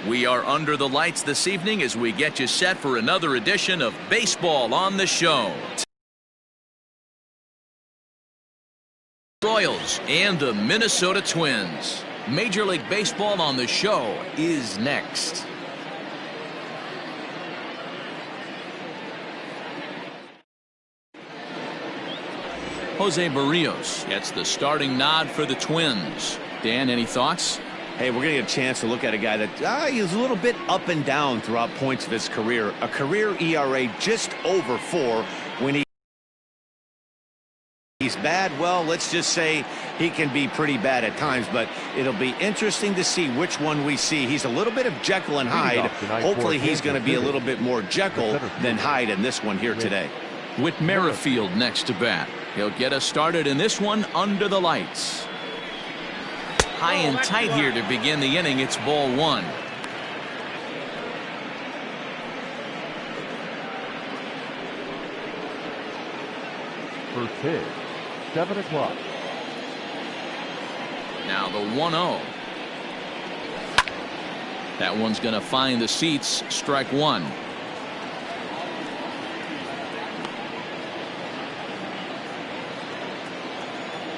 We are under the lights this evening as we get you set for another edition of Baseball on the Show. Royals and the Minnesota Twins. Major League Baseball on the Show is next. Jose Barrios gets the starting nod for the Twins. Dan, any thoughts? Hey, we're going to get a chance to look at a guy that he's a little bit up and down throughout points of his career. A career ERA just over 4 when he's bad. Well, let's just say he can be pretty bad at times, but it'll be interesting to see which one we see. He's a little bit of Jekyll and Hyde. Hopefully he's going to be a little bit more Jekyll than Hyde in this one here today. Whit Merrifield next to bat. He'll get us started in this one under the lights. High and tight here to begin the inning. It's ball 1. First pitch, 7 o'clock. Now the 1-0. That one's going to find the seats. Strike 1.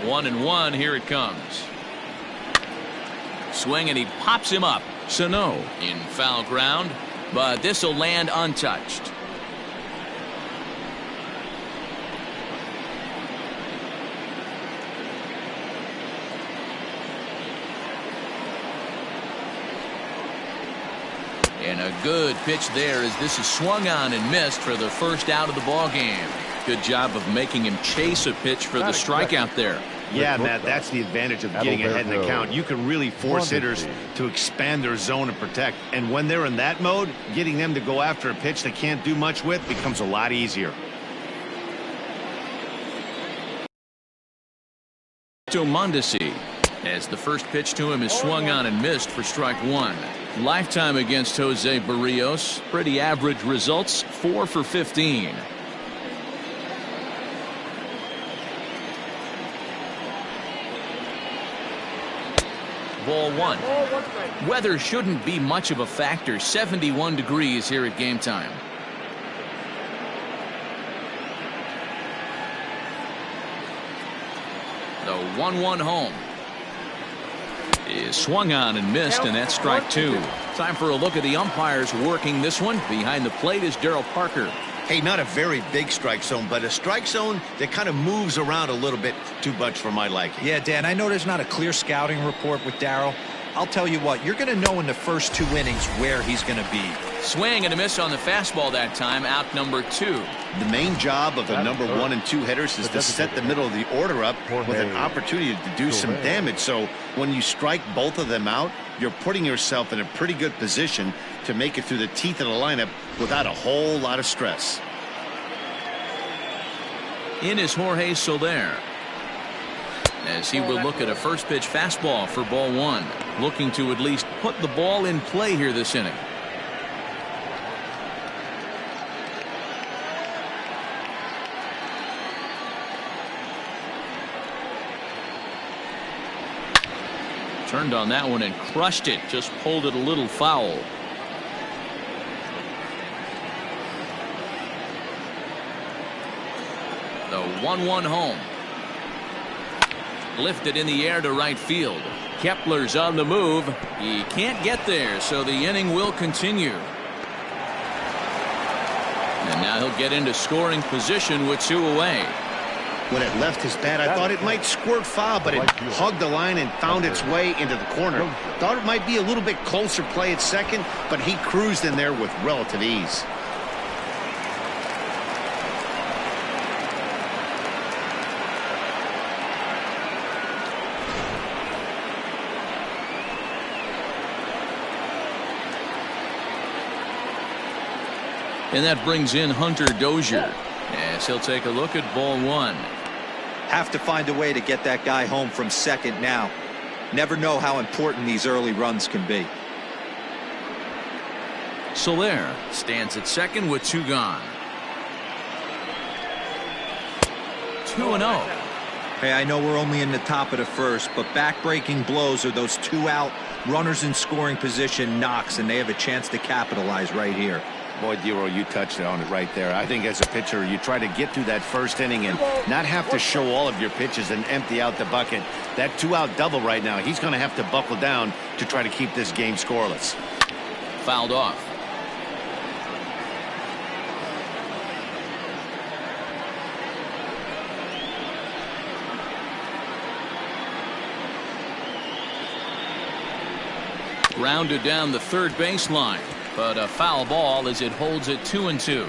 1-1. Here it comes. Swing and he pops him up. Sano in foul ground, but this will land untouched. And a good pitch there as this is swung on and missed for the first out of the ball game. Good job of making him chase a pitch for the strikeout there. Yeah, Matt, that's the advantage of getting ahead in the count. You can really force hitters to expand their zone and protect. And when they're in that mode, getting them to go after a pitch they can't do much with becomes a lot easier. To Mondesi as the first pitch to him is swung on and missed for strike 1. Lifetime against Jose Barrios. Pretty average results, 4 for 15. Ball 1. Weather shouldn't be much of a factor. 71 degrees here at game time. The 1-1 home is swung on and missed, and that's strike 2. Time for a look at the umpires working this one. Behind the plate is Darryl Parker. Hey, not a very big strike zone, but a strike zone that kind of moves around a little bit too much for my liking. Yeah, Dan, I know there's not a clear scouting report with Darryl. I'll tell you what, you're going to know in the first 2 innings where he's going to be. Swing and a miss on the fastball that time, out number 2. The main job of the number 1 and 2 hitters is to set the middle of the order up with an opportunity to do some damage. So when you strike both of them out, you're putting yourself in a pretty good position to make it through the teeth of the lineup without a whole lot of stress. In is Jorge Soler as he will look at a first pitch fastball for ball 1, looking to at least put the ball in play here this inning. Turned on that one and crushed it, just pulled it a little foul. The 1-1 home. Lifted in the air to right field. Kepler's on the move. He can't get there, so the inning will continue. And now he'll get into scoring position with 2 away. When it left his bat, I thought it might squirt foul, but it hugged the line and found its way into the corner. Thought it might be a little bit closer play at second, but he cruised in there with relative ease. And that brings in Hunter Dozier as he'll take a look at ball 1. Have to find a way to get that guy home from second now. Never know how important these early runs can be. Soler stands at second with 2 gone. 2-0. Hey, I know we're only in the top of the first, but back-breaking blows are those 2 out, runners in scoring position knocks, and they have a chance to capitalize right here. Boy, Dero, you touched on it right there. I think as a pitcher, you try to get through that first inning and not have to show all of your pitches and empty out the bucket. That 2-out double right now, he's going to have to buckle down to try to keep this game scoreless. Fouled off. Rounded down the third baseline, but a foul ball as it holds it 2-2.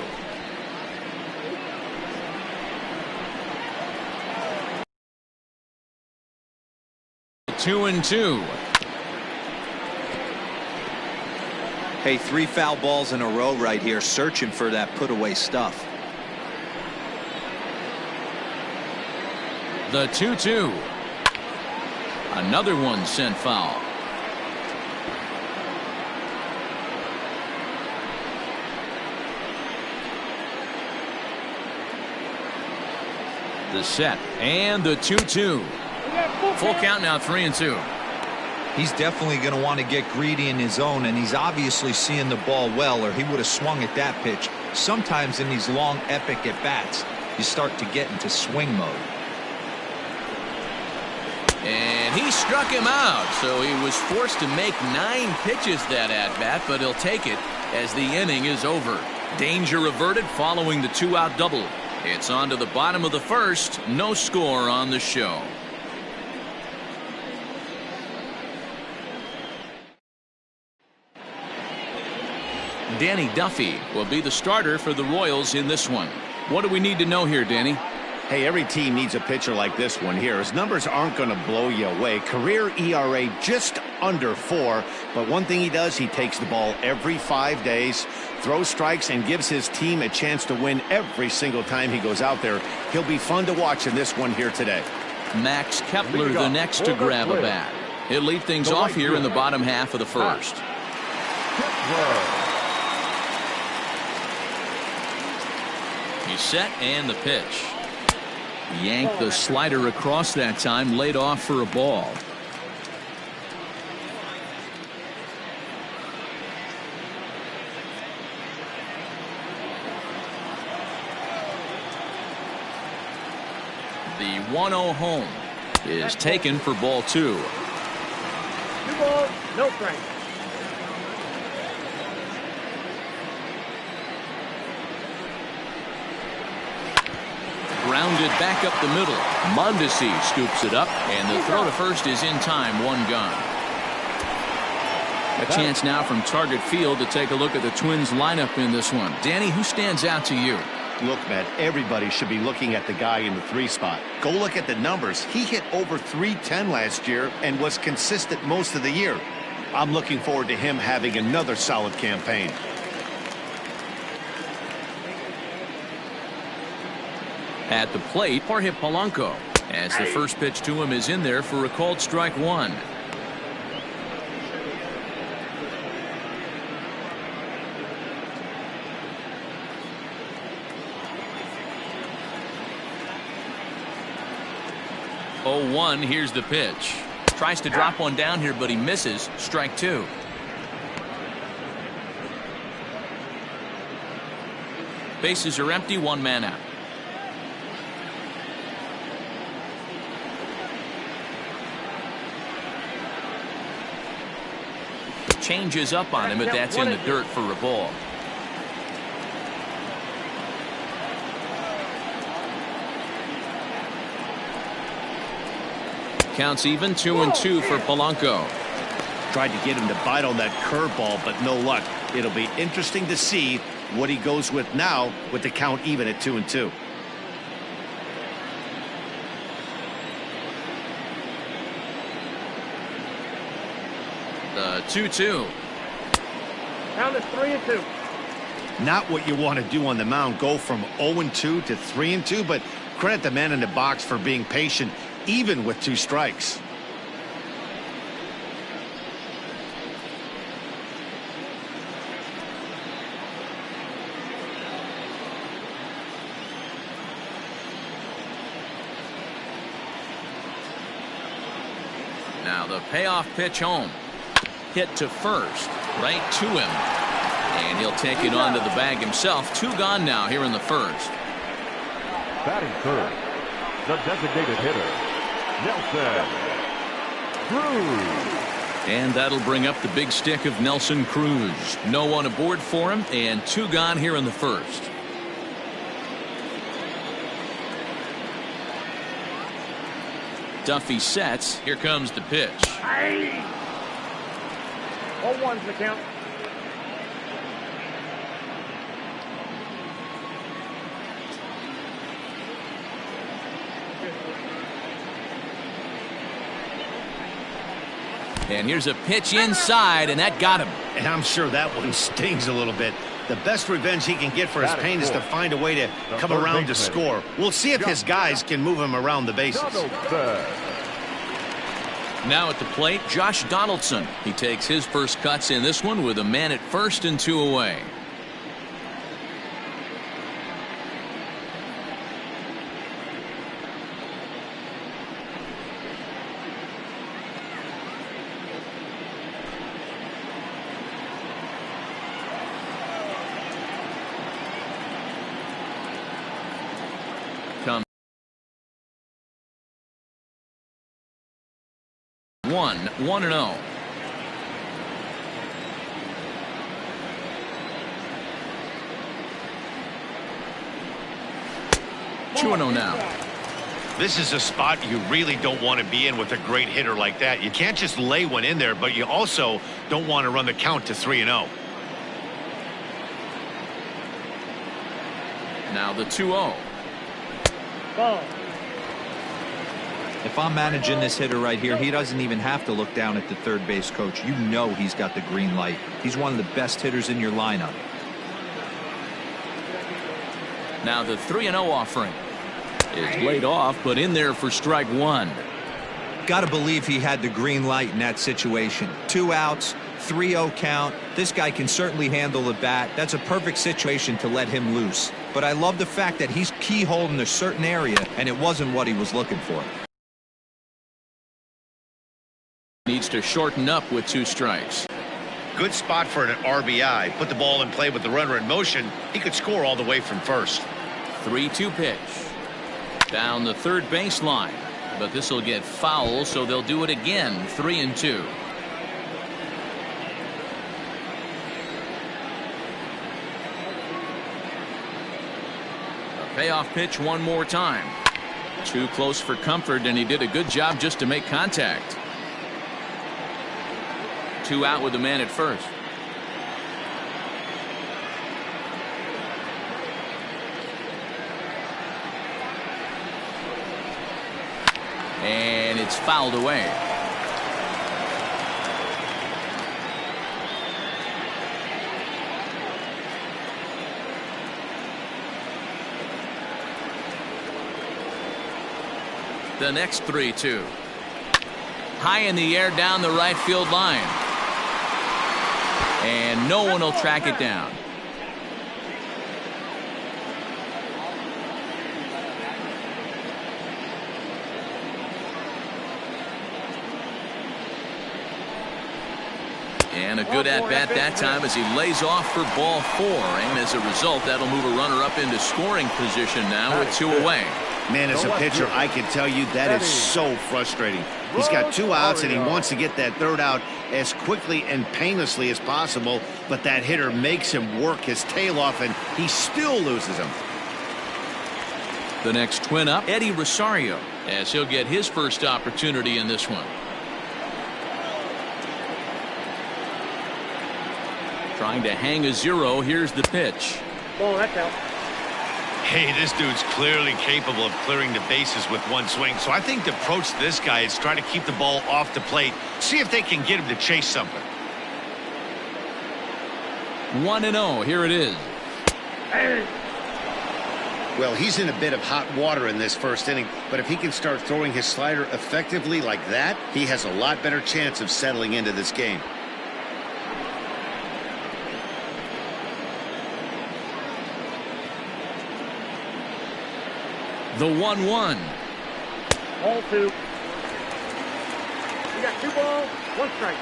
Two and two. Hey, 3 foul balls in a row right here, searching for that put-away stuff. The 2-2. Another one sent foul. The set and the 2-2. Full count now, 3-2. He's definitely going to want to get greedy in his zone, and he's obviously seeing the ball well, or he would have swung at that pitch. Sometimes in these long, epic at-bats, you start to get into swing mode. And he struck him out, so he was forced to make 9 pitches that at-bat, but he'll take it as the inning is over. Danger averted following the 2-out double. It's on to the bottom of the first. No score on the show. Danny Duffy will be the starter for the Royals in this one. What do we need to know here, Danny? Hey, every team needs a pitcher like this one here. His numbers aren't going to blow you away. Career ERA just under 4. But one thing he does, he takes the ball every 5 days, throws strikes, and gives his team a chance to win every single time he goes out there. He'll be fun to watch in this one here today. Max Kepler the next to grab a bat. He'll lead things off here in the bottom half of the first. He's set and the pitch. Yanked the slider across that time, laid off for a ball. The 1-0 home is taken for ball 2. 2 balls, no strike. Grounded back up the middle. Mondesi scoops it up, and the throw to first is in time. 1 gone. A chance now from Target Field to take a look at the Twins lineup in this one. Danny, who stands out to you? Look, Matt, everybody should be looking at the guy in the 3 spot. Go look at the numbers. He hit over .310 last year and was consistent most of the year. I'm looking forward to him having another solid campaign. At the plate, Jorge Polanco, as the first pitch to him is in there for a called strike 1. Oh, 1, here's the pitch. Tries to drop one down here, but he misses. Strike 2. Bases are empty, 1 man out. Changes up on him, but that's in the dirt for a ball. Counts even, 2-2 for Polanco. Tried to get him to bite on that curveball, but no luck. It'll be interesting to see what he goes with now with the count even at 2-2. The 2-2. Count is 3-2. Not what you want to do on the mound. Go from 0-2 to 3-2, but credit the man in the box for being patient even with 2 strikes. the payoff pitch home. Hit to first, right to him. And he'll take it onto the bag himself. 2 gone now here in the first. Batting third, the designated hitter, Nelson Cruz. And that'll bring up the big stick of Nelson Cruz. No one aboard for him, and 2 gone here in the first. Duffy sets. Here comes the pitch. 0-1's the count. And here's a pitch inside, and that got him. And I'm sure that one stings a little bit. The best revenge he can get for his pain is to find a way to come around to score. We'll see if his guys can move him around the bases. Now at the plate, Josh Donaldson. He takes his first cuts in this one with a man at first and 2 away. Come 1-0. Two and 0 now. This is a spot you really don't want to be in with a great hitter like that. You can't just lay one in there, but you also don't want to run the count to 3-0. Now the 2-0. Ball. If I'm managing this hitter right here, he doesn't even have to look down at the third base coach. You know he's got the green light. He's one of the best hitters in your lineup. Now the 3-0 offering is laid off, but in there for strike 1. Got to believe he had the green light in that situation. 2 outs, 3-0 count. This guy can certainly handle the bat. That's a perfect situation to let him loose. But I love the fact that he's keyholed in a certain area, and it wasn't what he was looking for. Needs to shorten up with 2 strikes. Good spot for an RBI. Put the ball in play with the runner in motion. He could score all the way from first. 3-2 pitch. Down the third baseline. But this will get foul, so they'll do it again. 3-2. A payoff pitch one more time. Too close for comfort, and he did a good job just to make contact. 2 out with the man at first. And it's fouled away. The next 3-2. High in the air down the right field line. And no one will track it down. And a good at-bat that time as he lays off for ball 4. And as a result, that'll move a runner up into scoring position now with 2 away. Man, as a pitcher, I can tell you that is so frustrating. He's got 2 outs, and he wants to get that 3rd out as quickly and painlessly as possible, but that hitter makes him work his tail off, and he still loses him. The next twin up, Eddie Rosario, as he'll get his first opportunity in this one. Trying to hang a 0. Here's the pitch. Ball, that's out. Hey, this dude's clearly capable of clearing the bases with 1 swing, so I think the approach to this guy is try to keep the ball off the plate, see if they can get him to chase something. 1-0. Here it is. Well, he's in a bit of hot water in this first inning, but if he can start throwing his slider effectively like that, he has a lot better chance of settling into this game. The 1-1. Ball 2. You got 2 balls, 1 strike.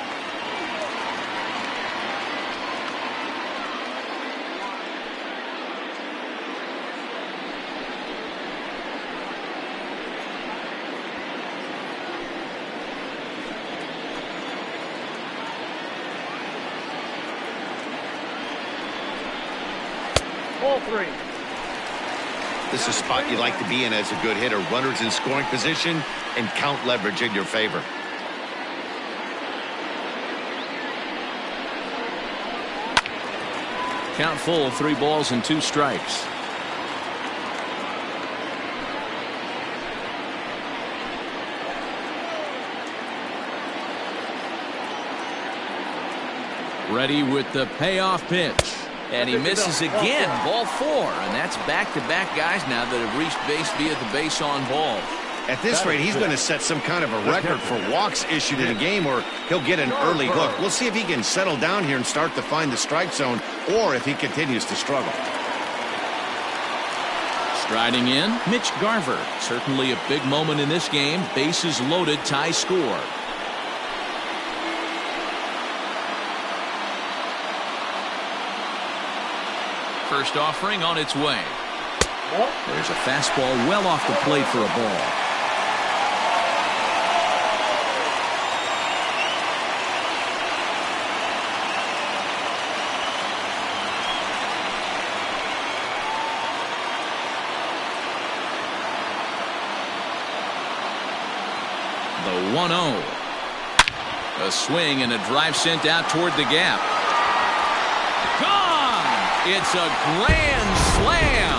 Ball 3. This is a spot you like to be in as a good hitter. Runners in scoring position and count leverage in your favor. Count full, 3 balls and 2 strikes. Ready with the payoff pitch. And he misses again. Ball 4. And that's back-to-back guys now that have reached base via the base on balls. At this rate, he's going to set some kind of a record for walks issued in a game, or he'll get an early hook. We'll see if he can settle down here and start to find the strike zone, or if he continues to struggle. Striding in, Mitch Garver. Certainly a big moment in this game. Bases loaded, tie score. First offering on its way. There's a fastball well off the plate for a ball. The 1-0. A swing and a drive sent out toward the gap. Gone! It's a grand slam.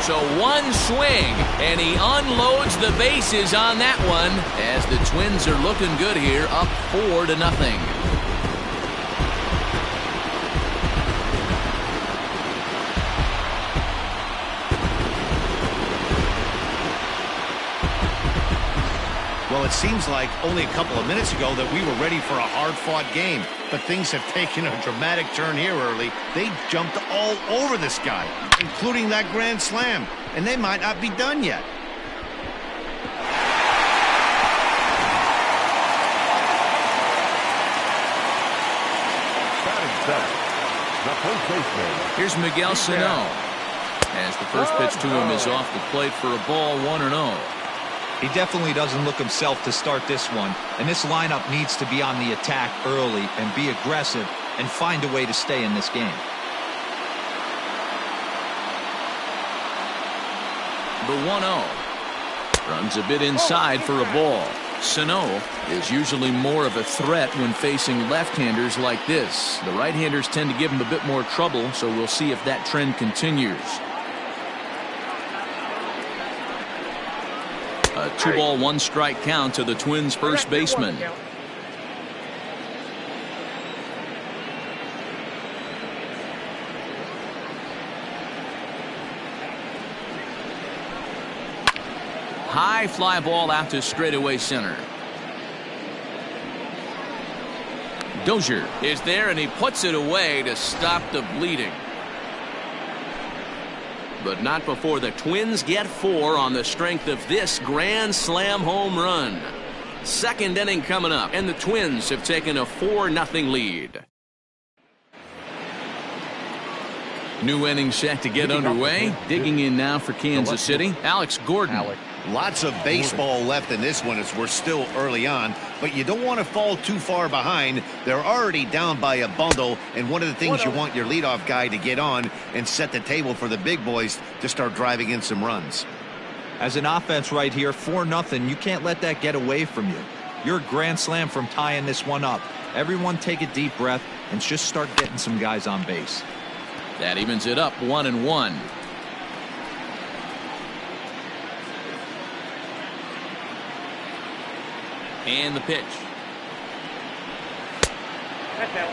So one swing, and he unloads the bases on that one as the Twins are looking good here, up 4-0. Well, it seems like only a couple of minutes ago that we were ready for a hard-fought game, but things have taken a dramatic turn here early. They jumped all over this guy, including that grand slam, and they might not be done yet. Batting seventh, the first baseman. Here's Miguel Sano, as the first pitch to him is off the plate for a ball, 1-0. He definitely doesn't look himself to start this one, and this lineup needs to be on the attack early and be aggressive and find a way to stay in this game. The 1-0 runs a bit inside for a ball. Sano is usually more of a threat when facing left-handers like this. The right-handers tend to give him a bit more trouble, so we'll see if that trend continues. A 2-ball, 1-strike count to the Twins' first baseman. High fly ball out to straightaway center. Dozier is there, and he puts it away to stop the bleeding. But not before the Twins get 4 on the strength of this grand slam home run. Second inning coming up, and the Twins have taken a 4-0 lead. New inning set to get underway. Digging in now for Kansas City, Alex Gordon. Lots of baseball left in this one as we're still early on, but you don't want to fall too far behind. They're already down by a bundle, and one of the things you want your leadoff guy to get on and set the table for the big boys to start driving in some runs. As an offense right here, 4-0, you can't let that get away from you. You're a grand slam from tying this one up. Everyone take a deep breath and just start getting some guys on base. That evens it up, 1-1. And the pitch. That's out.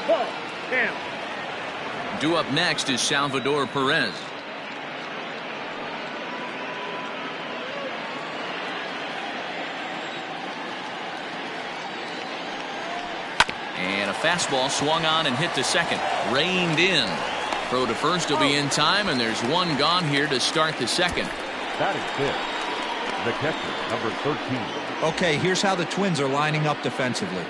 Ball down. Due up next is Salvador Perez. And a fastball swung on and hit to second. Reined in. Throw to first will be in time, and there's one gone here to start the second. That is it. The catcher, number 13. Okay, here's how the Twins are lining up defensively.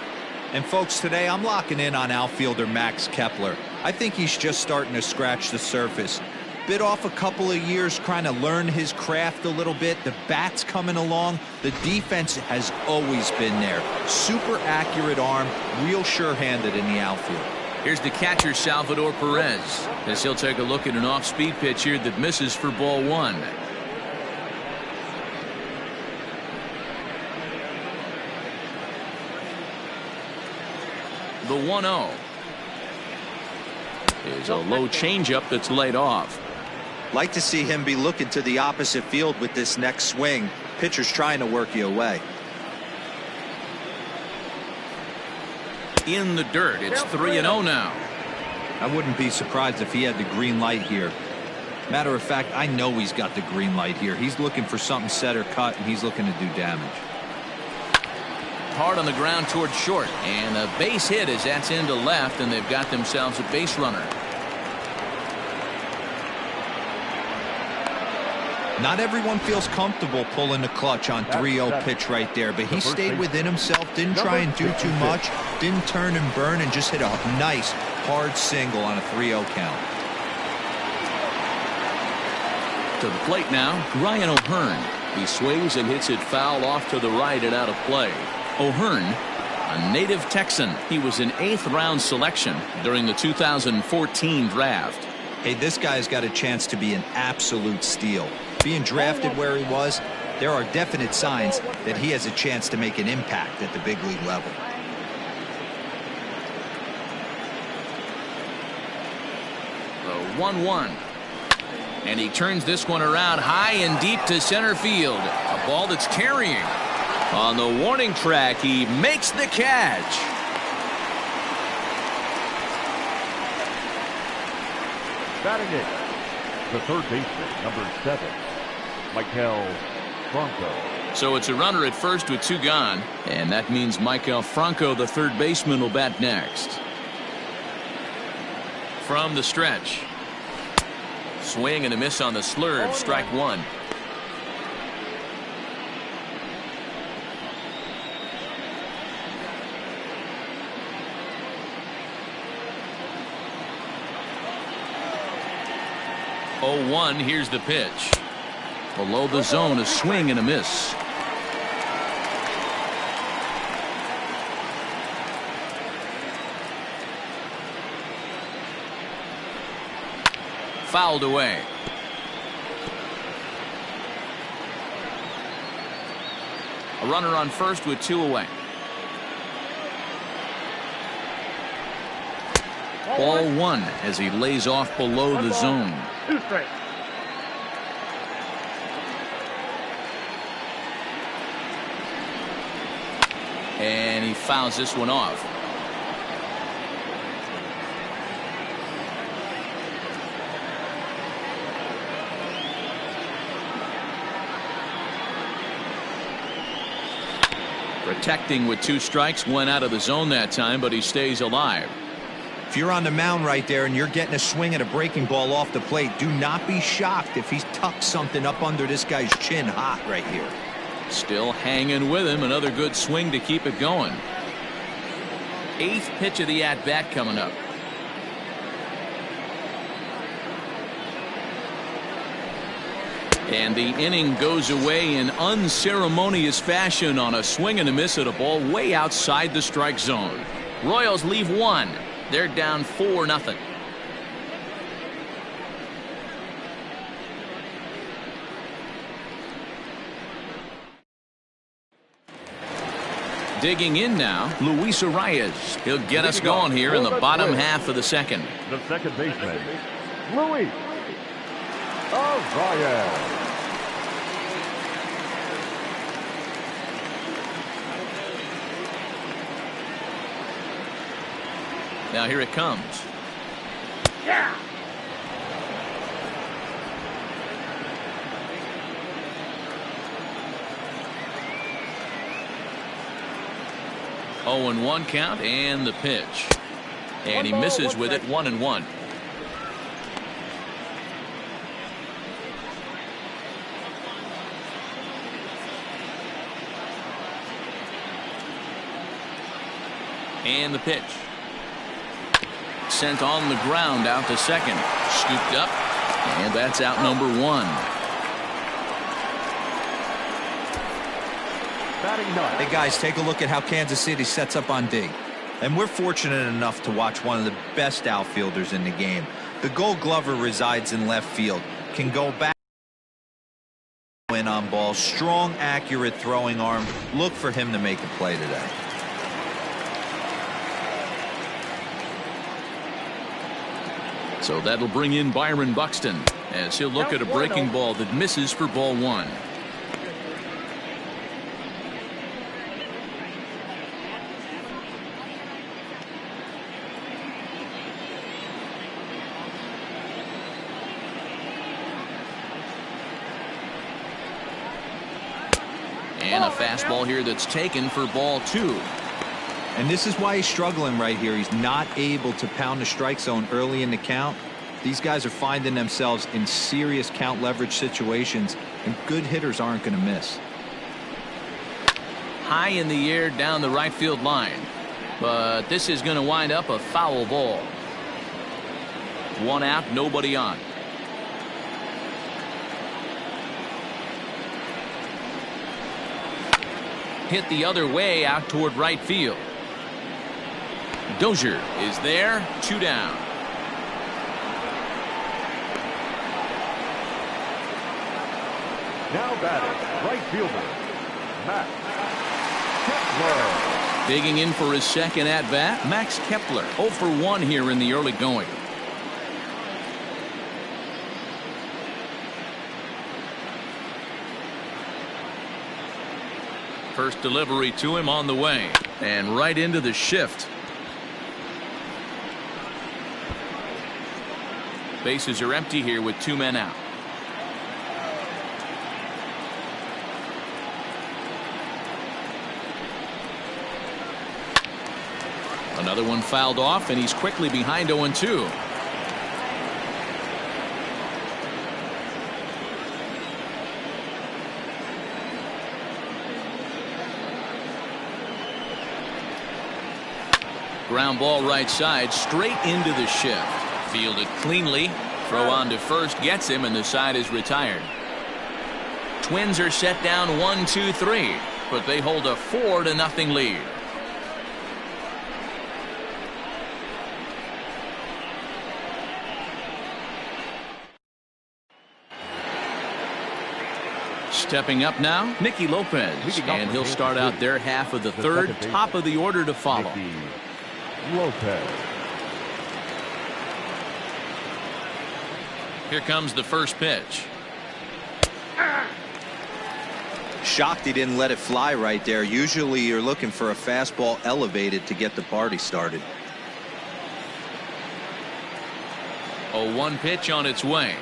And folks, today I'm locking in on outfielder Max Kepler. I think he's just starting to scratch the surface. Bit off a couple of years trying to learn his craft a little bit. The bat's coming along. The defense has always been there. Super accurate arm, real sure-handed in the outfield. Here's the catcher, Salvador Perez, as he'll take a look at an off-speed pitch here that misses for ball one. The 1-0 is a low changeup that's laid off. Like to see him be looking to the opposite field with this next swing. Pitcher's trying to work you away. In the dirt, it's 3-0 now. I wouldn't be surprised if he had the green light here. Matter of fact, I know he's got the green light here. He's looking for something set or cut, and he's looking to do damage. Hard on the ground towards short, and a base hit as that's into left, and they've got themselves a base runner. Not everyone feels comfortable pulling the clutch on 3-0 pitch right there, but he stayed within himself, didn't try and do too much, didn't turn and burn, and just hit a nice hard single on a 3-0 count. To the plate now, Ryan O'Hearn. He swings and hits it foul off to the right and out of play. O'Hearn, a native Texan. He was an 8th-round selection during the 2014 draft. Hey, this guy's got a chance to be an absolute steal. Being drafted where he was, there are definite signs that he has a chance to make an impact at the big league level. The 1-1. And he turns this one around high and deep to center field. A ball that's carrying. On the warning track, he makes the catch. Batting it, the third baseman, number 7, Michael Franco. So it's a runner at first with 2 gone, and that means Michael Franco, the third baseman, will bat next. From the stretch. Swing and a miss on the slurve, strike 1. Oh, 1, here's the pitch. Below the zone, a swing and a miss. Fouled away. A runner on first with 2 away. Ball 1 as he lays off below the zone. 2 strikes. And he fouls this one off. Protecting with 2 strikes, went out of the zone that time, but he stays alive. If you're on the mound right there and you're getting a swing at a breaking ball off the plate, do not be shocked if he's tucked something up under this guy's chin hot right here. Still hanging with him. Another good swing to keep it going. 8th pitch of the at-bat coming up. And the inning goes away in unceremonious fashion on a swing and a miss at a ball way outside the strike zone. Royals leave 1. They're down 4-0. Digging in now, Luis Arias. He'll get us going here in the bottom half of the second. The second baseman, Luis Arias. Now here it comes. Yeah. 0-1 count and the pitch. And he misses with it. 1-1. And the pitch. Sent on the ground out to second. Scooped up. And that's out number 1. Hey guys, take a look at how Kansas City sets up on D. And we're fortunate enough to watch one of the best outfielders in the game. The Gold Glover resides in left field. Can go back, win on ball, strong, accurate throwing arm. Look for him to make a play today. So that'll bring in Byron Buxton as he'll look at a breaking ball that misses for ball 1. And a fastball here that's taken for ball 2. And this is why he's struggling right here. He's not able to pound the strike zone early in the count. These guys are finding themselves in serious count leverage situations, and good hitters aren't going to miss. High in the air down the right field line. But this is going to wind up a foul ball. 1 out, nobody on. Hit the other way out toward right field. Dozier is there. 2 down. Now batting, right fielder, Max Kepler. Digging in for his second at bat, Max Kepler. 0 for 1 here in the early going. First delivery to him on the way, and right into the shift. Bases are empty here with 2 men out. Another one fouled off, and he's quickly behind 0-2. Ground ball right side, straight into the shift. Fielded cleanly. Throw on to first gets him, and the side is retired. Twins are set down 1-2-3, but they hold a 4-0 lead. Stepping up now, Nicky Lopez, and he'll start out their half of the third, top of the order to follow. Lopez. Here comes the first pitch. Shocked he didn't let it fly right there. Usually you're looking for a fastball elevated to get the party started. 0-1 pitch on its way.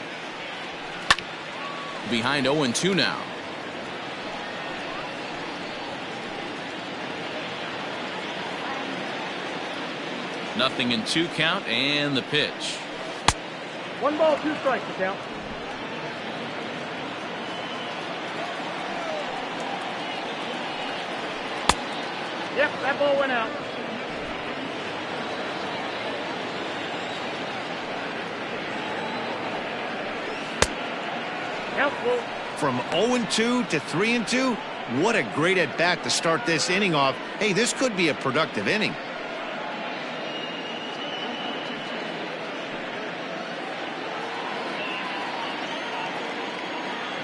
Behind 0-2 now. Nothing in 2 count, and the pitch. 1 ball, 2 strikes to count. Yep, that ball went out. Count full. From 0-2 to 3-2, what a great at bat to start this inning off. Hey, this could be a productive inning.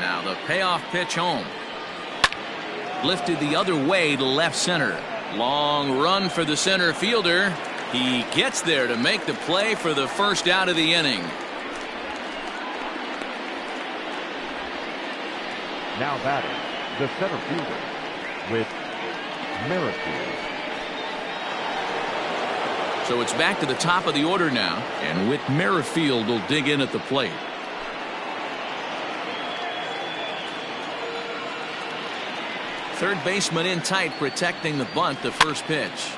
Now the payoff pitch home. Lifted the other way to left center. Long run for the center fielder. He gets there to make the play for the first out of the inning. Now batting, the center fielder with Merrifield. So it's back to the top of the order now, and Whit Merrifield will dig in at the plate. Third baseman in tight, protecting the bunt, the first pitch.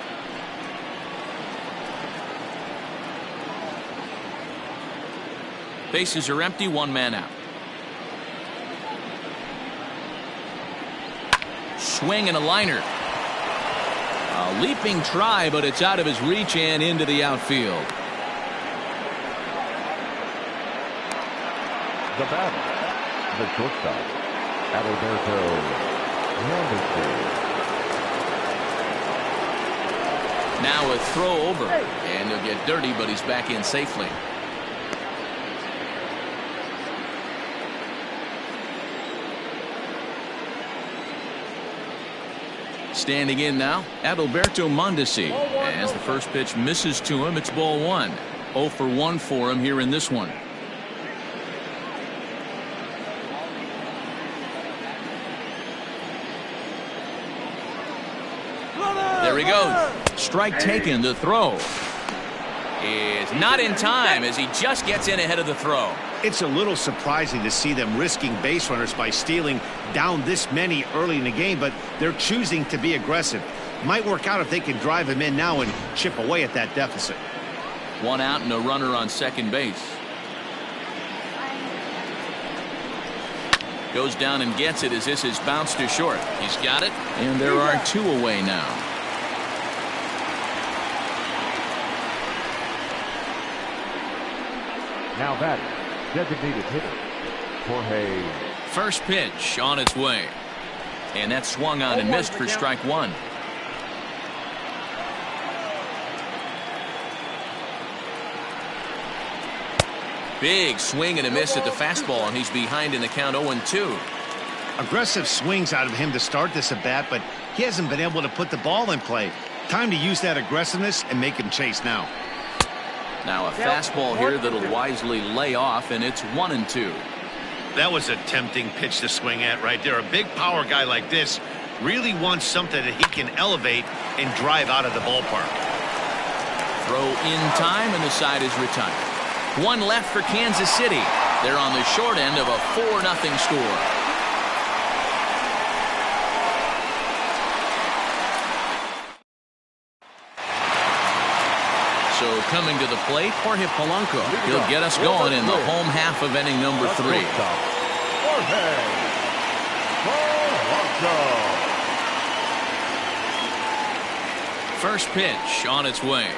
Bases are empty, one man out. Swing and a liner. A leaping try, but it's out of his reach and into the outfield. The batter, the shortstop, Adalberto Mondesi. Now a throw over, and he'll get dirty, but he's back in safely. Standing in now, Adalberto Mondesi. As the first pitch misses to him, it's ball one. 0 for 1 for him here in this one. There he goes. Strike taken. The throw is not in time as he just gets in ahead of the throw. It's a little surprising to see them risking base runners by stealing down this many early in the game, but they're choosing to be aggressive. Might work out if they can drive him in now and chip away at that deficit. One out and a runner on second base. Goes down and gets it as this is bounced to short. He's got it, and there are two away now. Now batting, designated hitter, Jorge. First pitch on its way. And that swung on and missed for strike one. Big swing and a miss at the fastball, and he's behind in the count 0-2. Aggressive swings out of him to start this at bat, but he hasn't been able to put the ball in play. Time to use that aggressiveness and make him chase now. Now a fastball here that'll wisely lay off, and it's 1-2. That was a tempting pitch to swing at right there. A big power guy like this really wants something that he can elevate and drive out of the ballpark. Throw in time, and the side is retired. One left for Kansas City. They're on the short end of a 4-0 score. So coming to the plate, Jorge Polanco. He'll get us going in the home half of inning number 3. Jorge Polanco. First pitch on its way.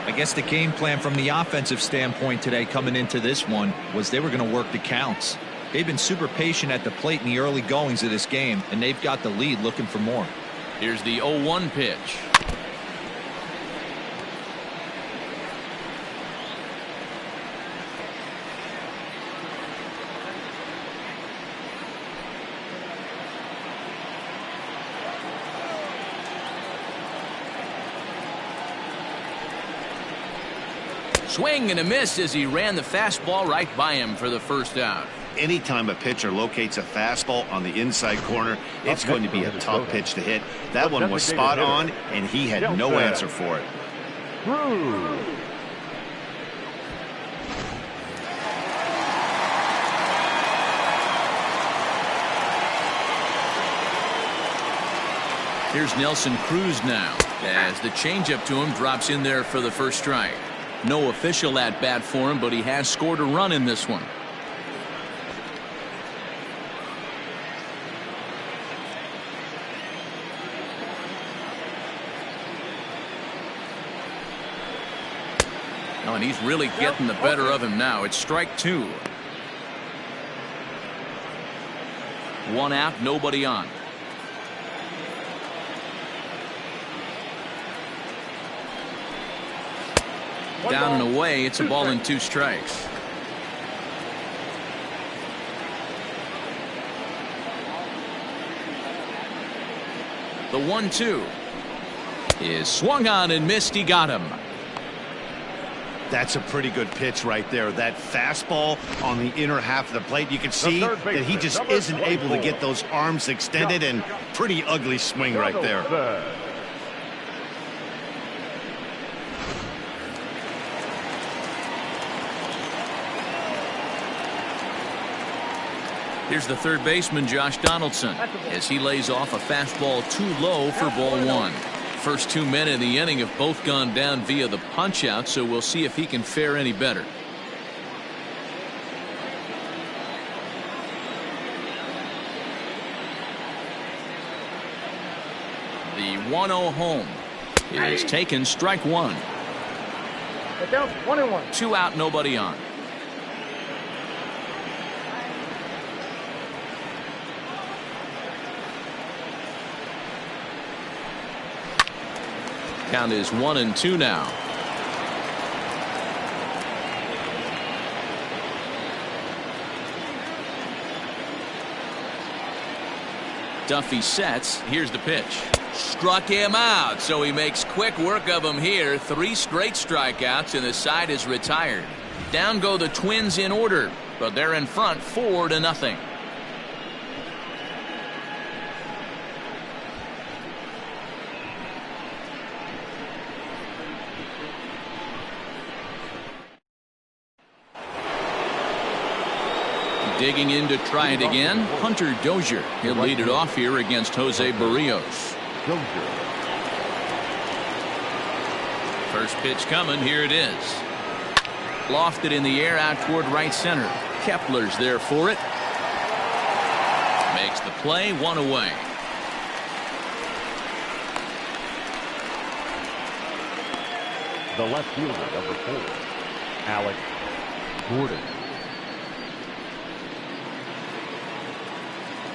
I guess the game plan from the offensive standpoint today coming into this one was they were going to work the counts. They've been super patient at the plate in the early goings of this game, and they've got the lead looking for more. Here's the 0-1 pitch. Swing and a miss as he ran the fastball right by him for the first out. Anytime a pitcher locates a fastball on the inside corner, it's going to be a tough pitch to hit. That one was spot on, and he had no answer for it. Here's Nelson Cruz now, as the changeup to him drops in there for the first strike. No official at bat for him, but he has scored a run in this one. Oh, and he's really getting the better of him now. It's strike 2. One out, nobody on. Down and away, it's a ball and 2 strikes. The 1-2 is swung on and missed. He got him. That's a pretty good pitch right there. That fastball on the inner half of the plate. You can see that he just isn't able to get those arms extended, and pretty ugly swing right there. Here's the third baseman, Josh Donaldson, as he lays off a fastball too low for ball one. First 2 men in the inning have both gone down via the punch out, so we'll see if he can fare any better. The 1-0 home is taken, strike one. Down 1-1. 2 out, nobody on. Count is 1-2 now. Duffy sets. Here's the pitch. Struck him out, so he makes quick work of him here. 3 straight strikeouts, and the side is retired. Down go the Twins in order, but they're in front 4-0. Digging in to try it again, Hunter Dozier. He'll lead it off here against Jose Barrios. First pitch coming, here it is. Lofted in the air out toward right center. Kepler's there for it. Makes the play, 1 away. The left fielder, number 4, Alex Gordon.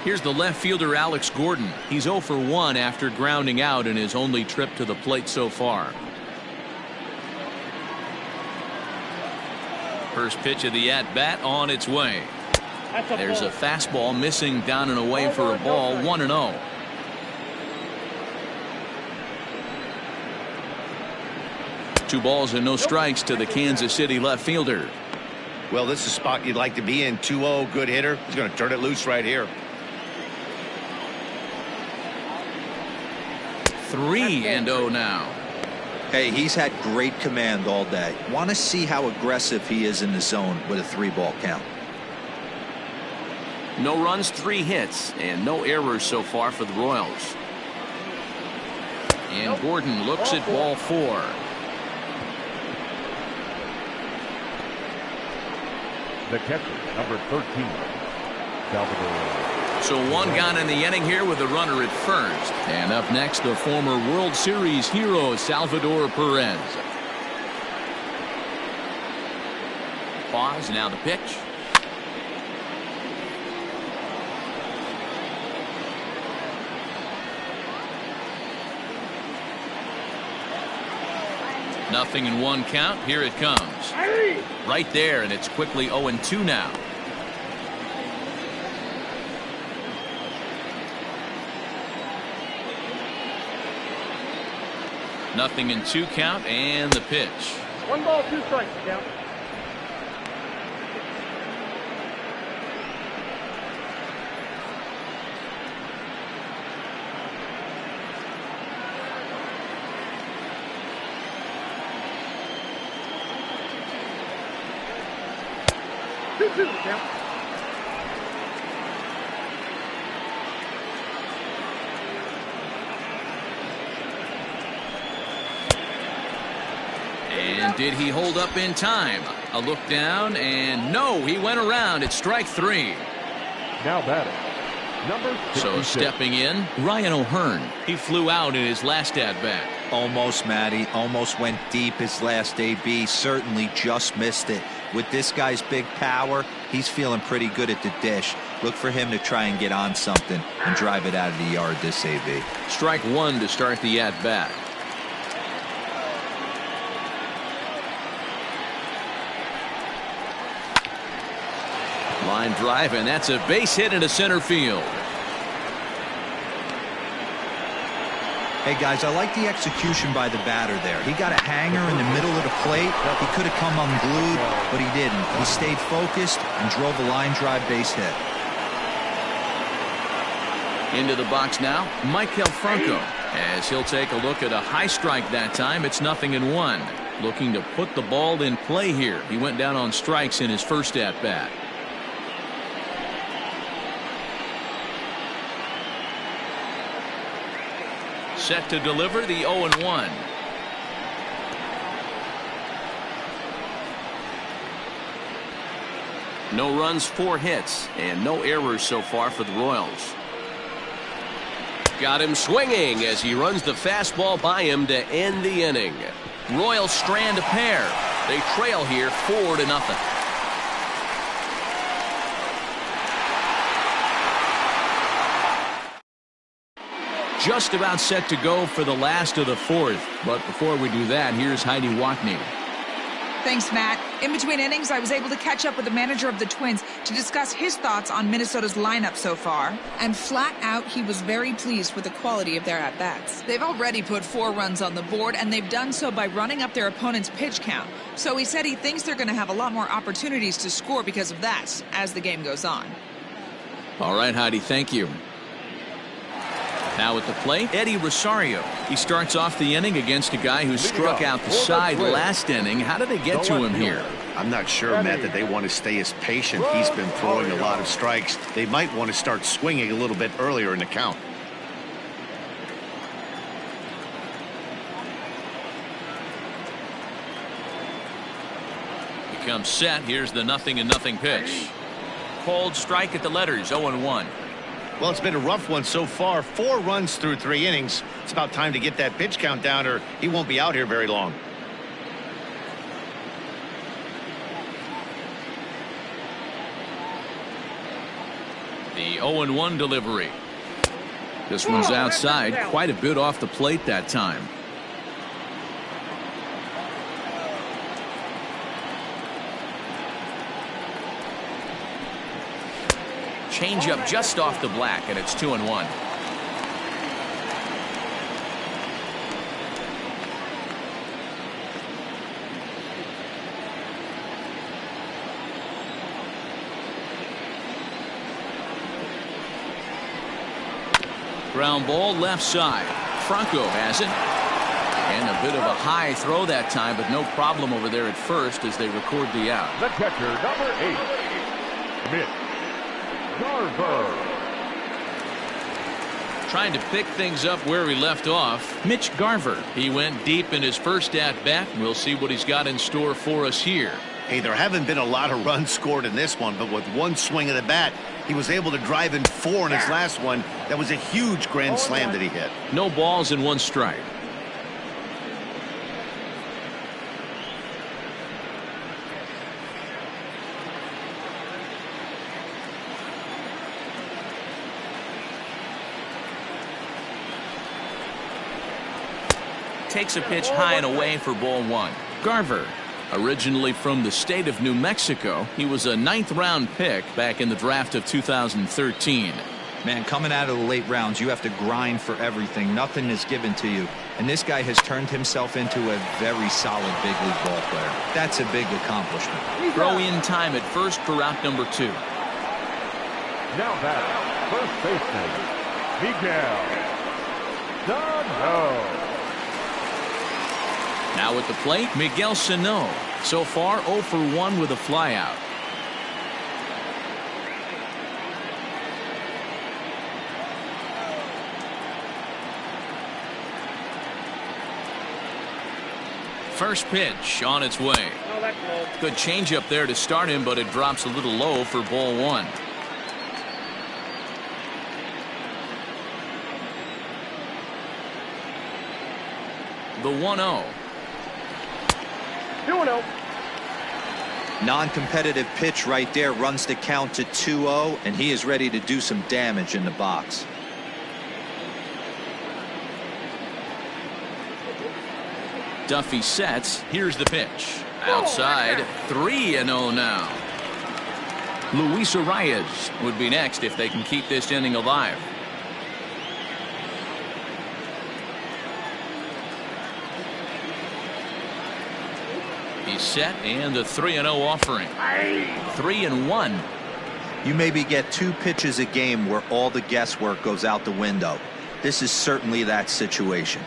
Here's the left fielder, Alex Gordon. He's 0 for 1 after grounding out in his only trip to the plate so far. First pitch of the at-bat on its way. There's a fastball missing down and away for a ball, 1-0. Two balls and no strikes to the Kansas City left fielder. Well, this is a spot you'd like to be in. 2-0, good hitter. He's going to turn it loose right here. 3-0 now. Hey, he's had great command all day. Want to see how aggressive he is in the zone with a 3-ball count. No runs, 3 hits, and no errors so far for the Royals. And Gordon looks at ball 4. The catcher, number 13, Salvador. So 1 gone in the inning here with a runner at first. And up next, the former World Series hero, Salvador Perez. Pause, now the pitch. Nothing in 1 count. Here it comes. Right there, and it's quickly 0-2 now. Nothing in 2 count, and the pitch. 1 ball, 2 strikes, count. Count. And did he hold up in time? A look down, and no, he went around. It's strike 3. Now batting, number 56. So stepping in, Ryan O'Hearn. He flew out in his last at-bat. Almost, Matty. Almost went deep his last AB. Certainly just missed it. With this guy's big power, he's feeling pretty good at the dish. Look for him to try and get on something and drive it out of the yard this AB. Strike 1 to start the at-bat. Line drive, and that's a base hit into center field. Hey, guys, I like the execution by the batter there. He got a hanger in the middle of the plate. He could have come unglued, but he didn't. He stayed focused and drove a line drive base hit. Into the box now, Michael Franco, as he'll take a look at a high strike that time. It's 0-1. Looking to put the ball in play here. He went down on strikes in his first at-bat. Set to deliver the 0-1. No runs, 4 hits, and no errors so far for the Royals. Got him swinging as he runs the fastball by him to end the inning. Royals strand a pair. They trail here 4-0. Just about set to go for the last of the 4th. But before we do that, here's Heidi Watney. Thanks, Matt. In between innings, I was able to catch up with the manager of the Twins to discuss his thoughts on Minnesota's lineup so far. And flat out, he was very pleased with the quality of their at-bats. They've already put 4 runs on the board, and they've done so by running up their opponent's pitch count. So he said he thinks they're going to have a lot more opportunities to score because of that as the game goes on. All right, Heidi, thank you. Now at the plate, Eddie Rosario. He starts off the inning against a guy who struck out the side last inning. How did they get to him here? I'm not sure, Matt, that they want to stay as patient. He's been throwing a lot of strikes. They might want to start swinging a little bit earlier in the count. He comes set. Here's the 0-0 pitch. Cold strike at the letters, 0-1. Well, it's been a rough one so far. 4 runs through 3 innings. It's about time to get that pitch count down or he won't be out here very long. The 0-1 delivery. This one's outside, quite a bit off the plate that time. Changeup just off the black, and it's 2-1. Ground ball left side. Franco has it. And a bit of a high throw that time, but no problem over there at first as they record the out. The catcher, number 8, Mitch Garver. Trying to pick things up where he left off, Mitch Garver. He went deep in his first at-bat. We'll see what he's got in store for us here. Hey, there haven't been a lot of runs scored in this one, but with one swing of the bat, he was able to drive in 4 in his last one. That was a huge grand slam that he hit. No balls and 1 strike. Takes a pitch high and away for ball 1. Garver, originally from the state of New Mexico, he was a 9th-round pick back in the draft of 2013. Man, coming out of the late rounds, you have to grind for everything. Nothing is given to you. And this guy has turned himself into a very solid big league ball player. That's a big accomplishment. Throw in time at first for route number 2. Now batting, first baseman, Miguel Sano. Now at the plate, Miguel Sano. So far 0 for 1 with a flyout. First pitch on its way. Good changeup there to start him, but it drops a little low for ball 1. The 1-0. 2-0. Non-competitive pitch right there, runs the count to 2-0, and he is ready to do some damage in the box. Duffy sets. Here's the pitch. Outside, 3-0 now. Luis Arias would be next if they can keep this inning alive. He's set, and a 3-0 offering. 3-1. You maybe get 2 pitches a game where all the guesswork goes out the window. This is certainly that situation.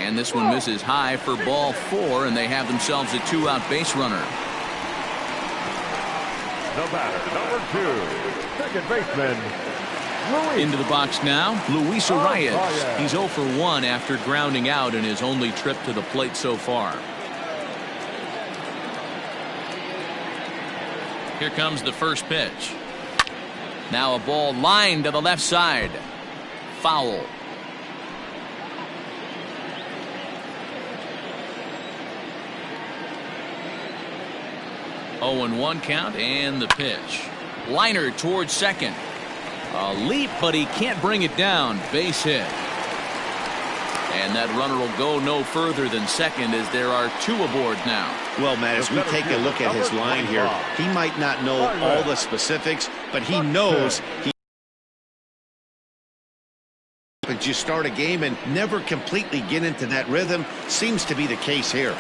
And this one misses high for ball 4, and they have themselves a 2-out base runner. The batter, number 2, second baseman, Luis. Into the box now, Luis Arias. He's 0 for 1 after grounding out in his only trip to the plate so far. Here comes the first pitch. Now a ball lined to the left side. Foul. 0-1 count, and the pitch. Liner towards second. A leap, but he can't bring it down. Base hit. And that runner will go no further than second, as there are 2 aboard now. Well, Matt, as we take a look at his line here, he might not know all the specifics, but he knows you start a game and never completely get into that rhythm. Seems to be the case here.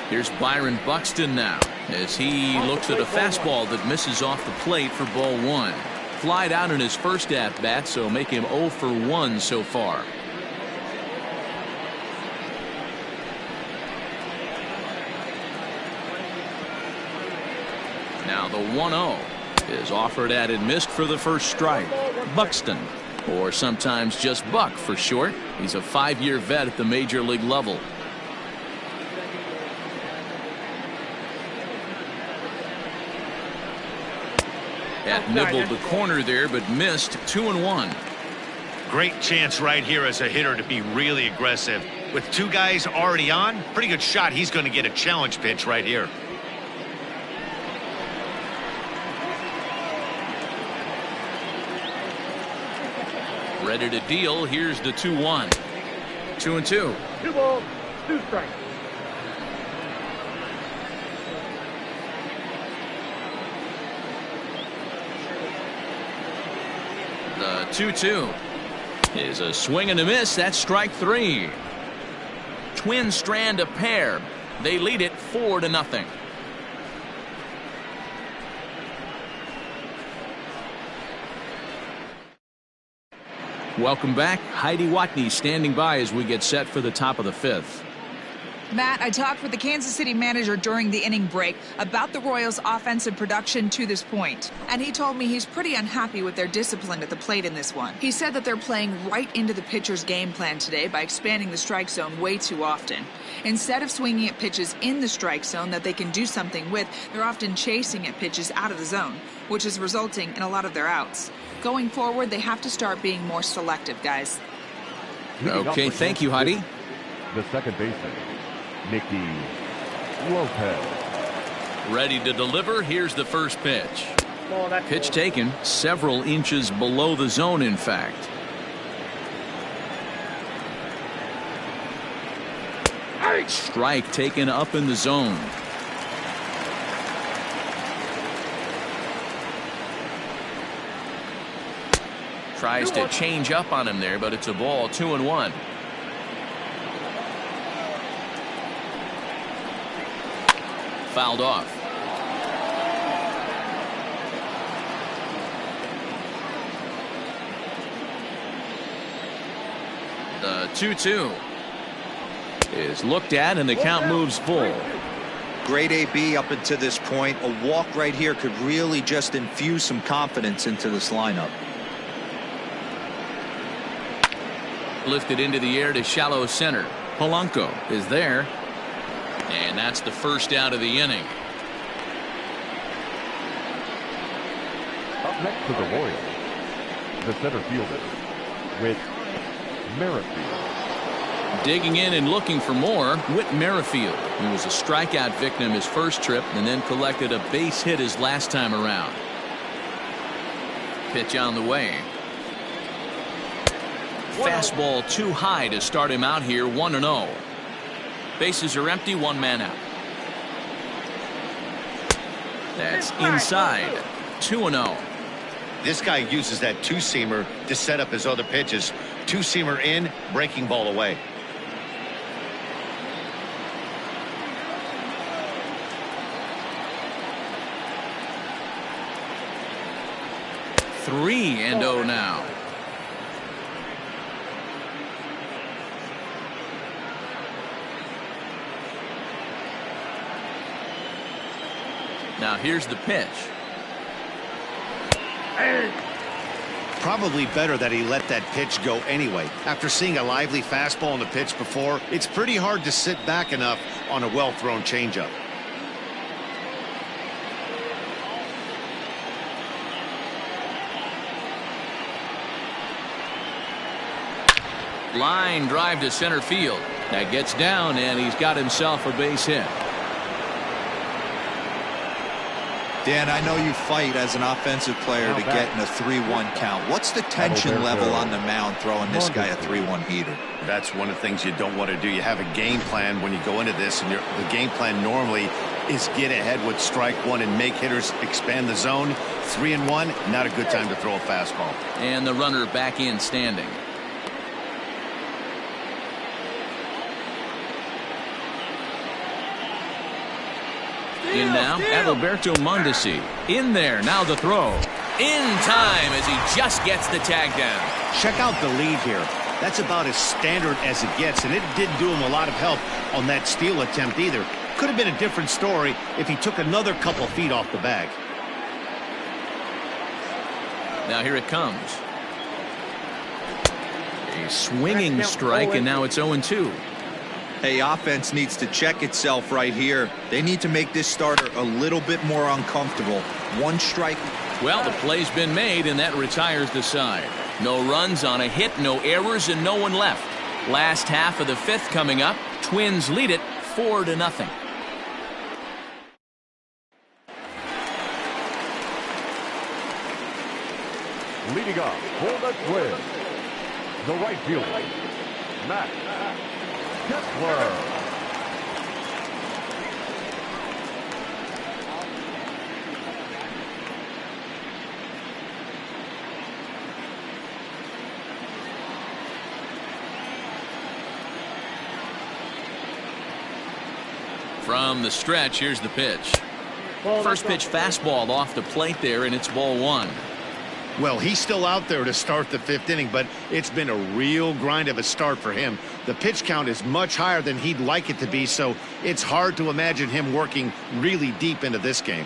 Here's Byron Buxton now, as he looks at a fastball that misses off the plate for ball 1. Flied out in his first at-bat, so make him 0 for 1 so far. Now the 1-0 is offered at and missed for the first strike. Buxton, or sometimes just Buck for short. He's a 5-year vet at the major league level. That nibbled the corner there, but missed. 2-1. Great chance right here as a hitter to be really aggressive. With 2 guys already on, pretty good shot. He's going to get a challenge pitch right here. Ready to deal. Here's the 2-1. 2-2. 2 balls, 2 strikes. The 2-2 is a swing and a miss. That's strike 3. Twins strand a pair. They lead it 4-0. Welcome back. Heidi Watney standing by as we get set for the top of the 5th. Matt, I talked with the Kansas City manager during the inning break about the Royals' offensive production to this point, and he told me he's pretty unhappy with their discipline at the plate in this one. He said that they're playing right into the pitcher's game plan today by expanding the strike zone way too often. Instead of swinging at pitches in the strike zone that they can do something with, they're often chasing at pitches out of the zone, which is resulting in a lot of their outs. Going forward, they have to start being more selective, guys. Okay, thank you, Heidi. The second baseman, Nicky Lopez. Ready to deliver. Here's the first pitch. Pitch Cool. taken several inches below the zone, in fact. Strike taken up in the zone. Tries to change up on him there, but it's a ball. 2-1. Fouled off. The 2-2 is looked at, and the count moves full. Great AB up until this point. A walk right here could really just infuse some confidence into this lineup. Lifted into the air to shallow center. Polanco is there. And that's the first out of the inning. Up next to the Royals, the center fielder, Whit Merrifield. Digging in and looking for more, Whit Merrifield. He was a strikeout victim his first trip and then collected a base hit his last time around. Pitch on the way. Fastball too high to start him out here. 1-0. Bases are empty. 1 man out. That's inside. 2-0. This guy uses that 2-seamer to set up his other pitches. 2-seamer in, breaking ball away. 3-0 now. Now here's the pitch. Probably better that he let that pitch go anyway. After seeing a lively fastball on the pitch before, it's pretty hard to sit back enough on a well-thrown changeup. Line drive to center field. That gets down, and he's got himself a base hit. Dan, I know you fight as an offensive player to get in a 3-1 count. What's the tension level on the mound throwing this guy a 3-1 heater? That's one of the things you don't want to do. You have a game plan when you go into this, and the game plan normally is get ahead with strike one and make hitters expand the zone. 3-1, not a good time to throw a fastball. And the runner back in standing. In now, Adalberto Mondesi. In there, now the throw. In time as he just gets the tag down. Check out the lead here. That's about as standard as it gets, and it didn't do him a lot of help on that steal attempt either. Could have been a different story if he took another couple feet off the bag. Now here it comes. A swinging strike, and now it's 0-2. Hey, offense needs to check itself right here. They need to make this starter a little bit more uncomfortable. One strike. Well, the play's been made, and that retires the side. No runs on a hit, no errors, and no one left. Last half of the fifth coming up. Twins lead it 4-0. Leading up for the Twins, the right fielder, Matt Kessler. From the stretch, here's the pitch. First pitch fastball off the plate there, and it's ball one. Well, he's still out there to start the fifth inning, but it's been a real grind of a start for him. The pitch count is much higher than he'd like it to be, so it's hard to imagine him working really deep into this game.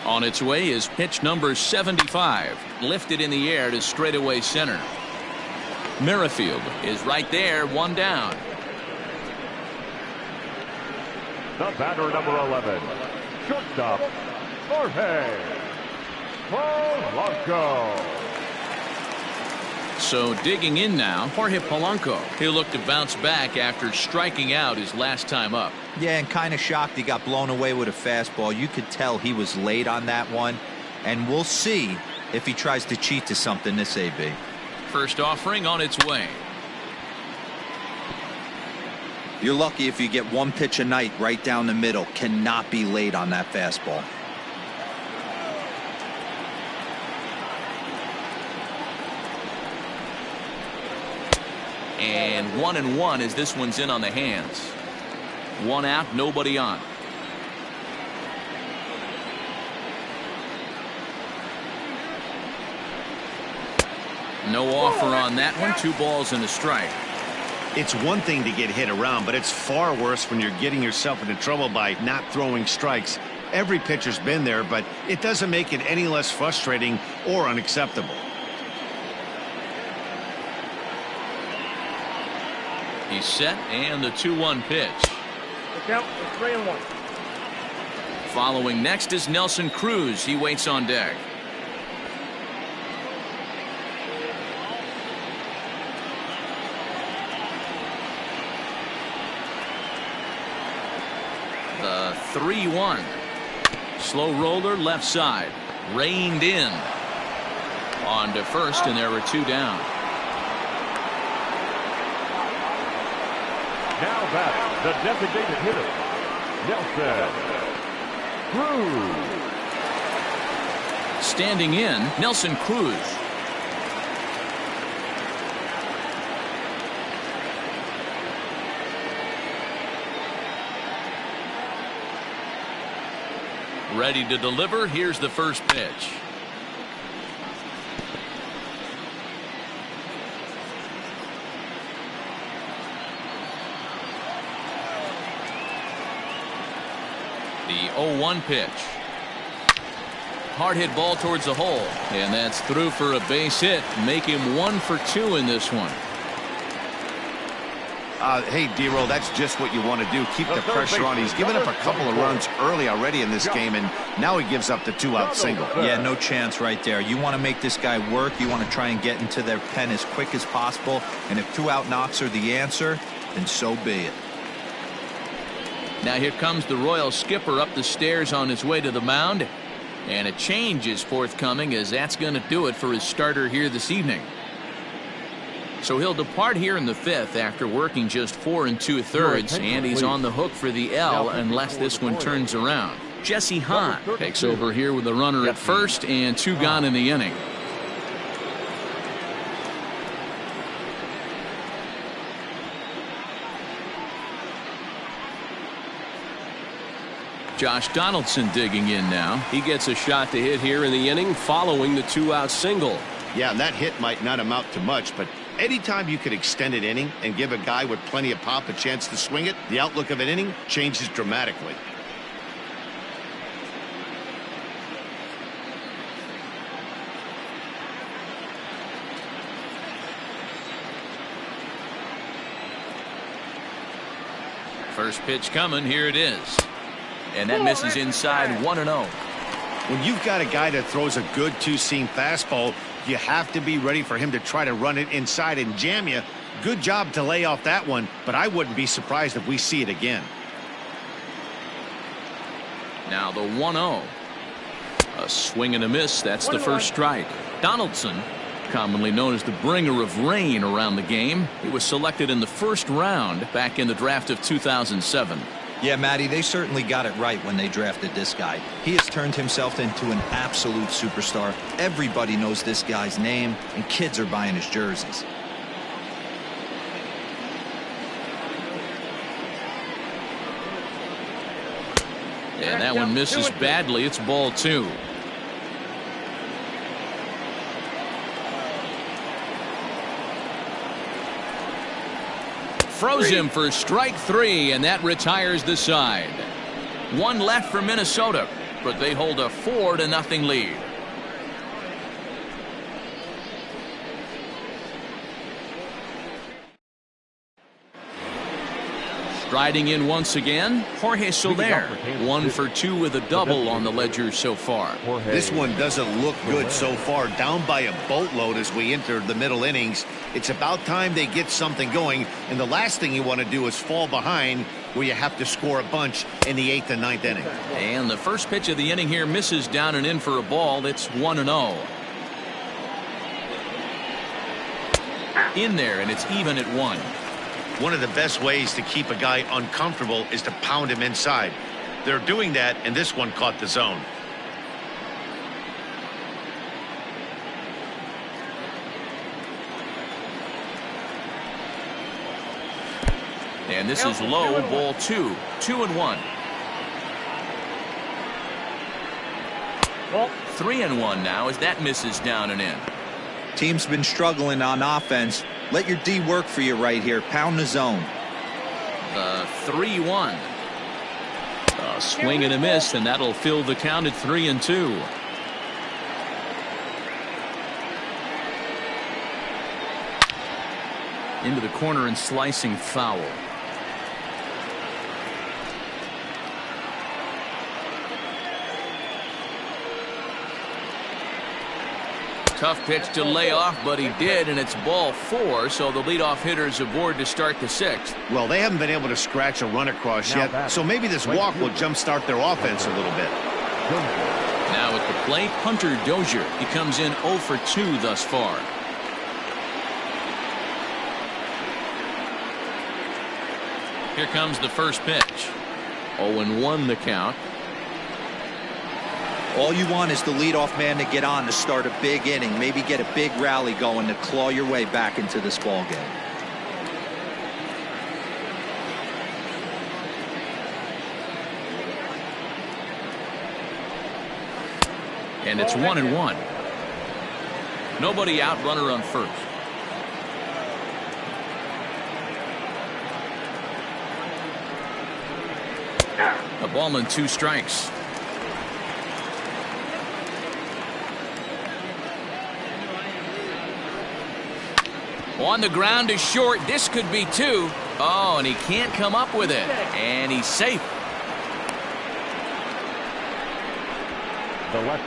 On its way is pitch number 75, lifted in the air to straightaway center. Merrifield is right there, one down. The batter, number 11, shortstop, Jorge Polanco. So digging in now, Jorge Polanco. He'll look to bounce back after striking out his last time up. Yeah, and kind of shocked he got blown away with a fastball. You could tell he was late on that one, and we'll see if he tries to cheat to something this AB. First offering on its way. You're lucky if you get one pitch a night right down the middle. Cannot be late on that fastball. And 1-1 as this one's in on the hands. One out, nobody on. No offer on that one. 2 balls and a strike. It's one thing to get hit around, but it's far worse when you're getting yourself into trouble by not throwing strikes. Every pitcher's been there, but it doesn't make it any less frustrating or unacceptable. He's set, and the 2-1 pitch. The count is 3-1. Following next is Nelson Cruz. He waits on deck. The 3-1. Slow roller left side. Reined in. On to first, and there were 2 down. Now back, the designated hitter, Nelson Cruz. Standing in, Nelson Cruz. Ready to deliver. Here's the first pitch. The 0-1 pitch. Hard hit ball towards the hole, and that's through for a base hit. Make him 1 for 2 in this one. Hey, D-Roll, that's just what you want to do. Keep the pressure on. He's given up a couple of runs early already in this game, and now he gives up the 2-out single. Yeah, no chance right there. You want to make this guy work. You want to try and get into their pen as quick as possible, and if 2-out knocks are the answer, then so be it. Now here comes the Royal skipper up the stairs on his way to the mound. And a change is forthcoming, as that's going to do it for his starter here this evening. So he'll depart here in the 5th after working just 4 2/3, and he's on the hook for the L unless this one turns around. Jesse Hahn takes over here with a runner at first and 2 gone in the inning. Josh Donaldson digging in now. He gets a shot to hit here in the inning following the 2-out single. Yeah, and that hit might not amount to much, but anytime you can extend an inning and give a guy with plenty of pop a chance to swing it, the outlook of an inning changes dramatically. First pitch coming. Here it is. And that misses inside 1-0. When you've got a guy that throws a good two-seam fastball, you have to be ready for him to try to run it inside and jam you. Good job to lay off that one, but I wouldn't be surprised if we see it again. Now the 1-0. A swing and a miss. That's the first strike. Donaldson, commonly known as the bringer of rain around the game. He was selected in the first round back in the draft of 2007. Yeah, Matty, they certainly got it right when they drafted this guy. He has turned himself into an absolute superstar. Everybody knows this guy's name, and kids are buying his jerseys. And that one misses badly. It's ball 2. Froze him for strike 3, and that retires the side. 1 left for Minnesota, but they hold a 4-0 lead. Striding in once again, Jorge Soler. 1 for 2 with a double on the ledger so far. This one doesn't look good so far. Down by a boatload as we enter the middle innings. It's about time they get something going, and the last thing you want to do is fall behind where you have to score a bunch in the 8th and 9th inning. And the first pitch of the inning here misses down and in for a ball. It's 1-0. In there, and it's even at 1. One of the best ways to keep a guy uncomfortable is to pound him inside. They're doing that, and this one caught the zone. And this is low, ball 2. 2-1. 3-1 now as that misses down and in. Team's been struggling on offense. Let your D work for you right here. Pound the zone. 3-1. A swing and a miss, and that'll fill the count at 3-2. Into the corner and slicing foul. Tough pitch to lay off, but he did, and it's ball 4, so the leadoff hitter's aboard to start the 6th. Well, they haven't been able to scratch a run across yet, so maybe this walk will jumpstart their offense a little bit. Now at the plate, Hunter Dozier. He comes in 0 for 2 thus far. Here comes the first pitch. 0-1 the count. All you want is the leadoff man to get on to start a big inning, maybe get a big rally going to claw your way back into this ball game. And it's 1-1. Nobody out, runner on first. A ball and 2 strikes. On the ground is short. This could be 2. Oh, and he can't come up with it. And he's safe.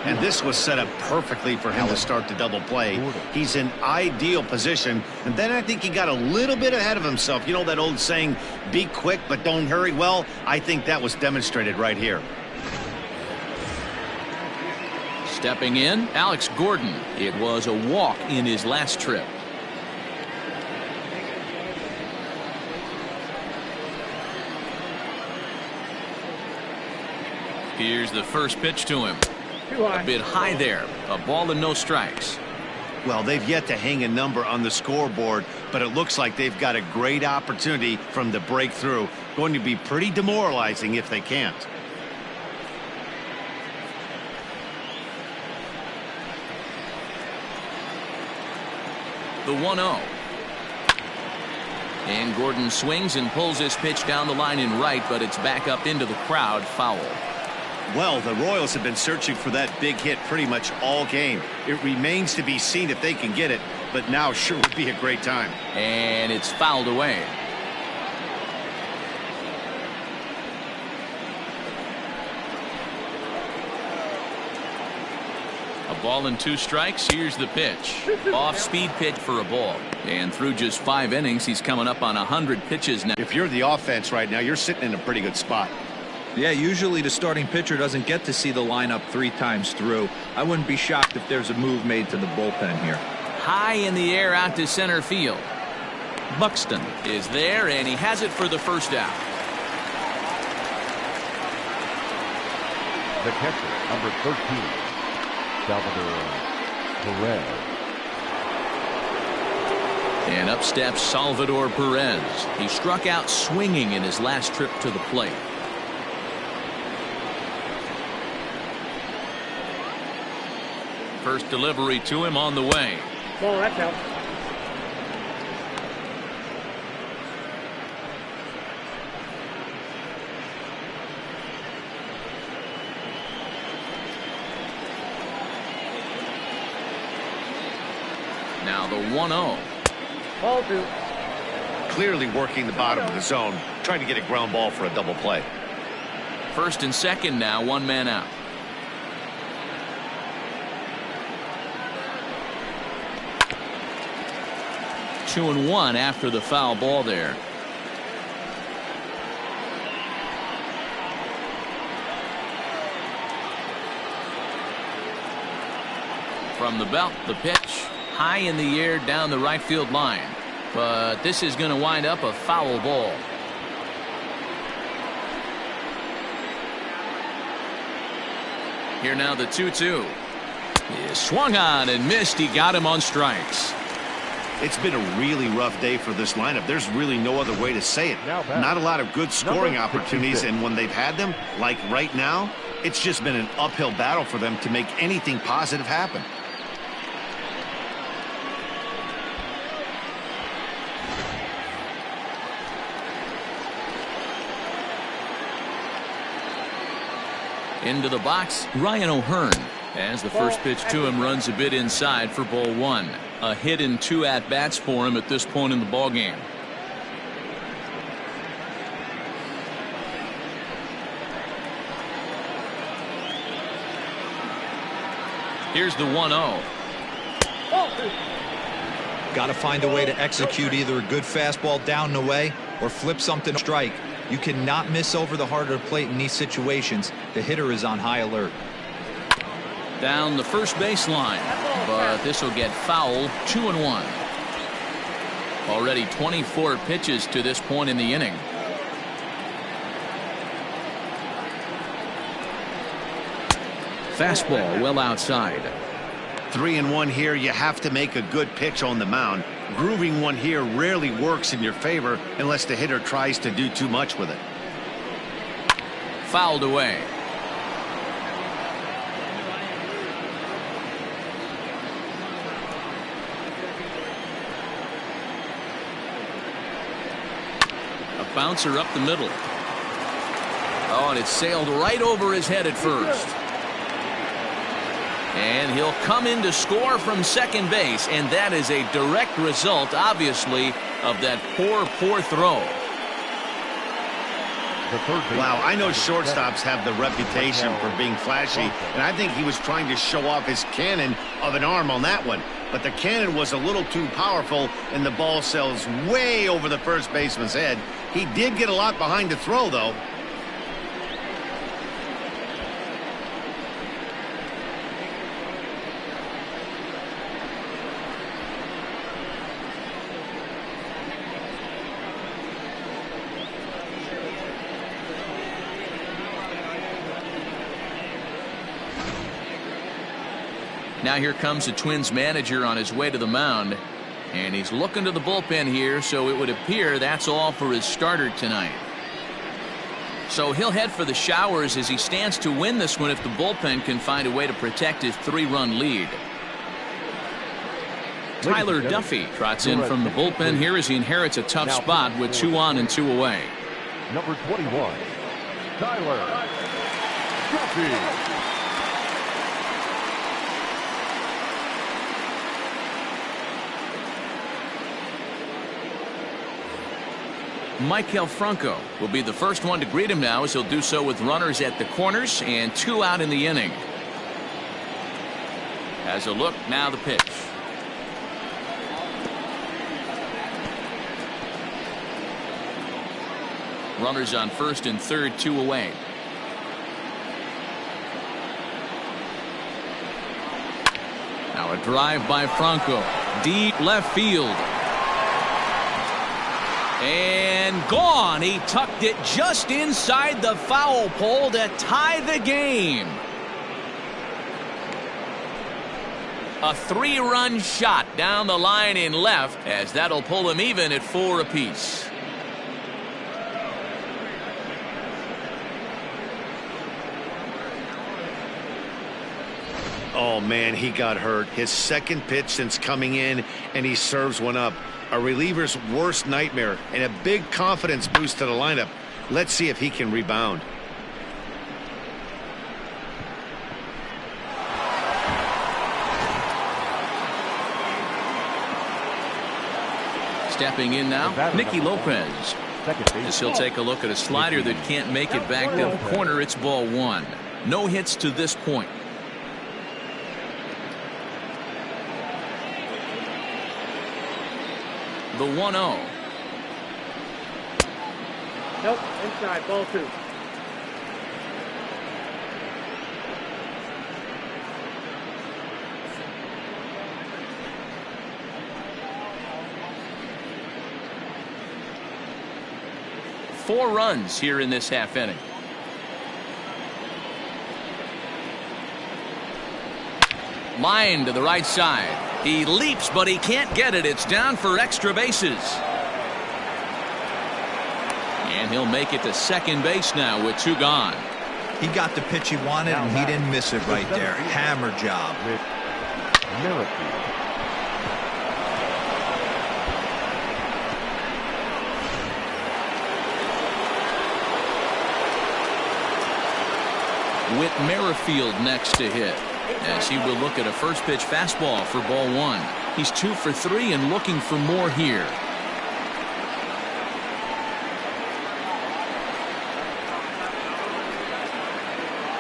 And this was set up perfectly for him to start the double play. He's in ideal position. And then I think he got a little bit ahead of himself. You know that old saying, be quick but don't hurry? Well, I think that was demonstrated right here. Stepping in, Alex Gordon. It was a walk in his last trip. Here's the first pitch to him. A bit high there. A ball and no strikes. Well, they've yet to hang a number on the scoreboard, but it looks like they've got a great opportunity from the breakthrough. Going to be pretty demoralizing if they can't. The 1-0. And Gordon swings and pulls this pitch down the line in right, but it's back up into the crowd. Foul. Well, the Royals have been searching for that big hit pretty much all game. It remains to be seen if they can get it, but now sure would be a great time. And it's fouled away. A ball and 2 strikes. Here's the pitch. Off-speed pitch for a ball. And through just 5 innings, he's coming up on 100 pitches now. If you're the offense right now, you're sitting in a pretty good spot. Yeah, usually the starting pitcher doesn't get to see the lineup 3 times through. I wouldn't be shocked if there's a move made to the bullpen here. High in the air out to center field. Buxton is there, and he has it for the first out. The catcher, number 13, Salvador Perez. And up steps Salvador Perez. He struck out swinging in his last trip to the plate. First delivery to him on the way. Well, that's out. Now the 1-0. Ball 2. Clearly working the bottom of the zone, trying to get a ground ball for a double play. First and second now, 1 man out. Two and 1 after the foul ball there. From the belt, the pitch high in the air down the right field line, but this is going to wind up a foul ball. Here now the 2-2. He swung on and missed. He got him on strikes. It's been a really rough day for this lineup. There's really no other way to say it. Not a lot of good scoring opportunities, and when they've had them, like right now, it's just been an uphill battle for them to make anything positive happen. Into the box, Ryan O'Hearn. As the first pitch to him runs a bit inside for ball 1. A hit in 2 at-bats for him at this point in the ballgame. Here's the 1-0. Got to find a way to execute either a good fastball down and away or flip something to strike. You cannot miss over the heart of the plate in these situations. The hitter is on high alert. Down the first baseline, but this will get fouled. 2-1. Already 24 pitches to this point in the inning. Fastball well outside. 3-1 here. You have to make a good pitch on the mound. Grooving one here rarely works in your favor unless the hitter tries to do too much with it. Fouled away. bouncer up the middle. Oh, and it sailed right over his head at first. And he'll come in to score from second base, and that is a direct result, obviously, of that poor throw. Wow, I know shortstops have the reputation for being flashy, and I think he was trying to show off his cannon of an arm on that one. But the cannon was a little too powerful, and the ball sails way over the first baseman's head. He did get a lot behind the throw, though. Now here comes the Twins manager on his way to the mound, and he's looking to the bullpen here, so it would appear that's all for his starter tonight. So he'll head for the showers as he stands to win this one if the bullpen can find a way to protect his 3-run lead. Tyler Duffy trots in from the bullpen here as he inherits a tough spot with 2 on and 2 away. Number 21, Tyler Duffy. Maikel Franco will be the first one to greet him now, as he'll do so with runners at the corners and 2 out in the inning. As a look, now the pitch. Runners on first and third, 2 away. Now a drive by Franco, deep left field. And gone. He tucked it just inside the foul pole to tie the game. A 3-run shot down the line in left, as that'll pull him even at 4 apiece. Oh, man, he got hurt. His second pitch since coming in, and he serves one up. A reliever's worst nightmare, and a big confidence boost to the lineup. Let's see if he can rebound. Stepping in now, Nicky Lopez. As he'll take a look at a slider that can't make it back to the corner. It's ball 1. No hits to this point. The 1-0. Nope, inside, ball 2. Four runs here in this half inning. Line to the right side. He leaps, but he can't get it. It's down for extra bases. And he'll make it to second base now with 2 gone. He got the pitch he wanted, and he didn't miss it right there. Hammer job. Whit Merrifield next to hit, as he will look at a first pitch fastball for ball 1. He's 2 for 3 and looking for more here.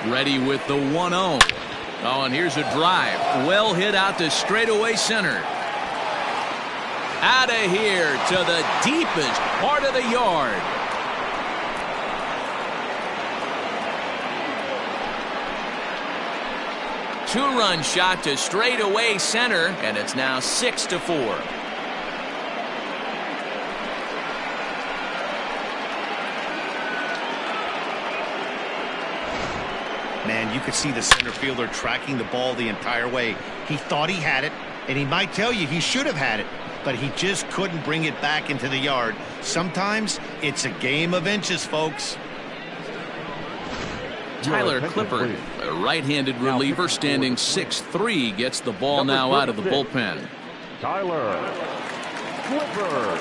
Ready with the 1-0. Oh, and here's a drive. Well hit out to straightaway center. Out of here to the deepest part of the yard. Two-run shot to straightaway center, and it's now 6-4. Man, you could see the center fielder tracking the ball the entire way. He thought he had it, and he might tell you he should have had it, but he just couldn't bring it back into the yard. Sometimes it's a game of inches, folks. Tyler Clippard, a right-handed reliever standing 6'3", gets the ball now out of the bullpen. Tyler Clippard.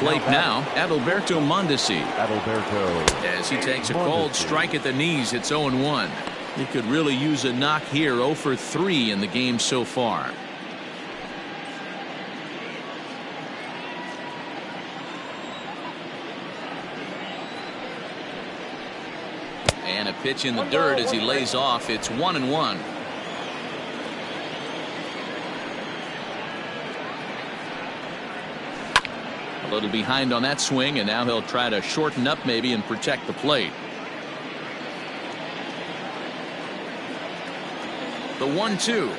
plate now, Adalberto Mondesi. Adalberto. As he takes a cold strike at the knees, it's 0-1. He could really use a knock here. 0 for 3 in the game so far. And a pitch in the dirt as he lays off. It's 1-1. A little behind on that swing, and now he'll try to shorten up maybe and protect the plate. The 1-2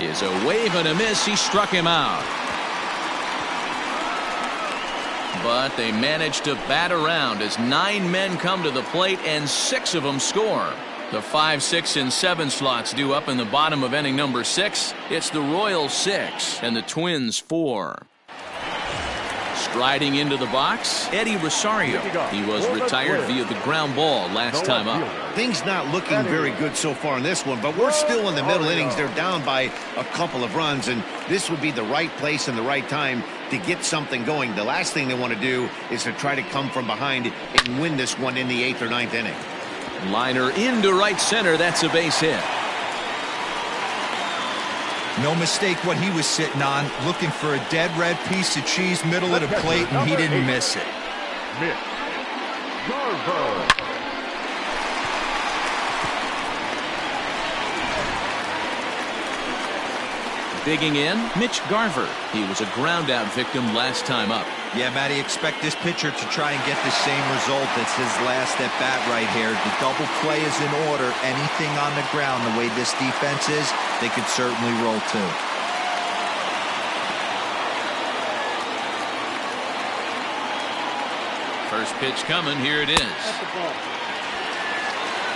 is a wave and a miss. He struck him out. But they managed to bat around as 9 men come to the plate and 6 of them score. The 5, 6, and 7 slots due up in the bottom of inning number 6. It's the Royals 6 and the Twins 4. Striding into the box, Eddie Rosario. He was retired via the ground ball last time up. Things not looking very good so far in this one, but we're still in the middle innings. They're down by a couple of runs, and this would be the right place and the right time to get something going. The last thing they want to do is to try to come from behind and win this one in the 8th or 9th inning. Liner into right center. That's a base hit. No mistake what he was sitting on, looking for a dead red piece of cheese middle of the plate, and he didn't miss it. Mitch Garver. Digging in, Mitch Garver. He was a ground-out victim last time up. Yeah, Matty, expect this pitcher to try and get the same result as his last at-bat right here. The double play is in order. Anything on the ground, the way this defense is, they could certainly roll too. First pitch coming. Here it is.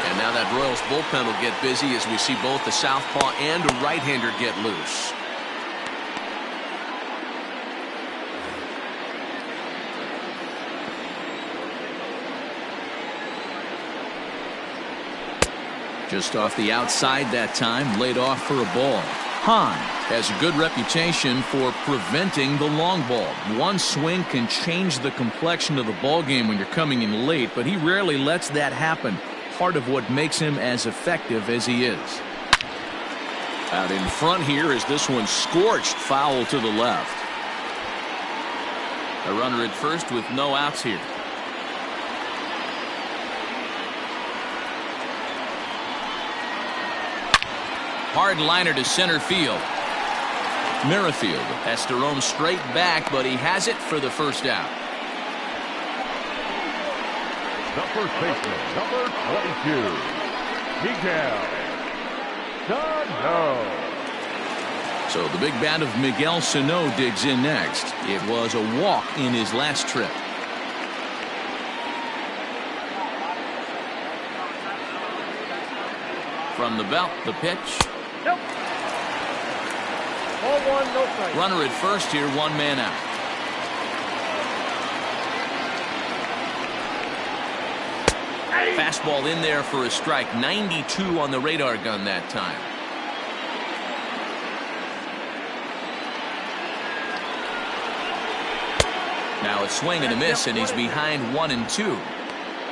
And now that Royals bullpen will get busy as we see both the southpaw and a right-hander get loose. Just off the outside that time, laid off for a ball. Hahn has a good reputation for preventing the long ball. One swing can change the complexion of the ball game when you're coming in late, but he rarely lets that happen. Part of what makes him as effective as he is. Out in front here is this one scorched foul to the left. A runner at first with no outs here. Hard liner to center field. Merrifield has to roam straight back, but he has it for the first out. The first baseman, number 22, Miguel Sano. So the big bat of Miguel Sano digs in next. It was a walk in his last trip. From the belt, the pitch. Nope. Ball 1, no strike. Runner at first here, 1 man out. Fastball in there for a strike. 92 on the radar gun that time. Now a swing and a miss, and he's behind 1 and 2.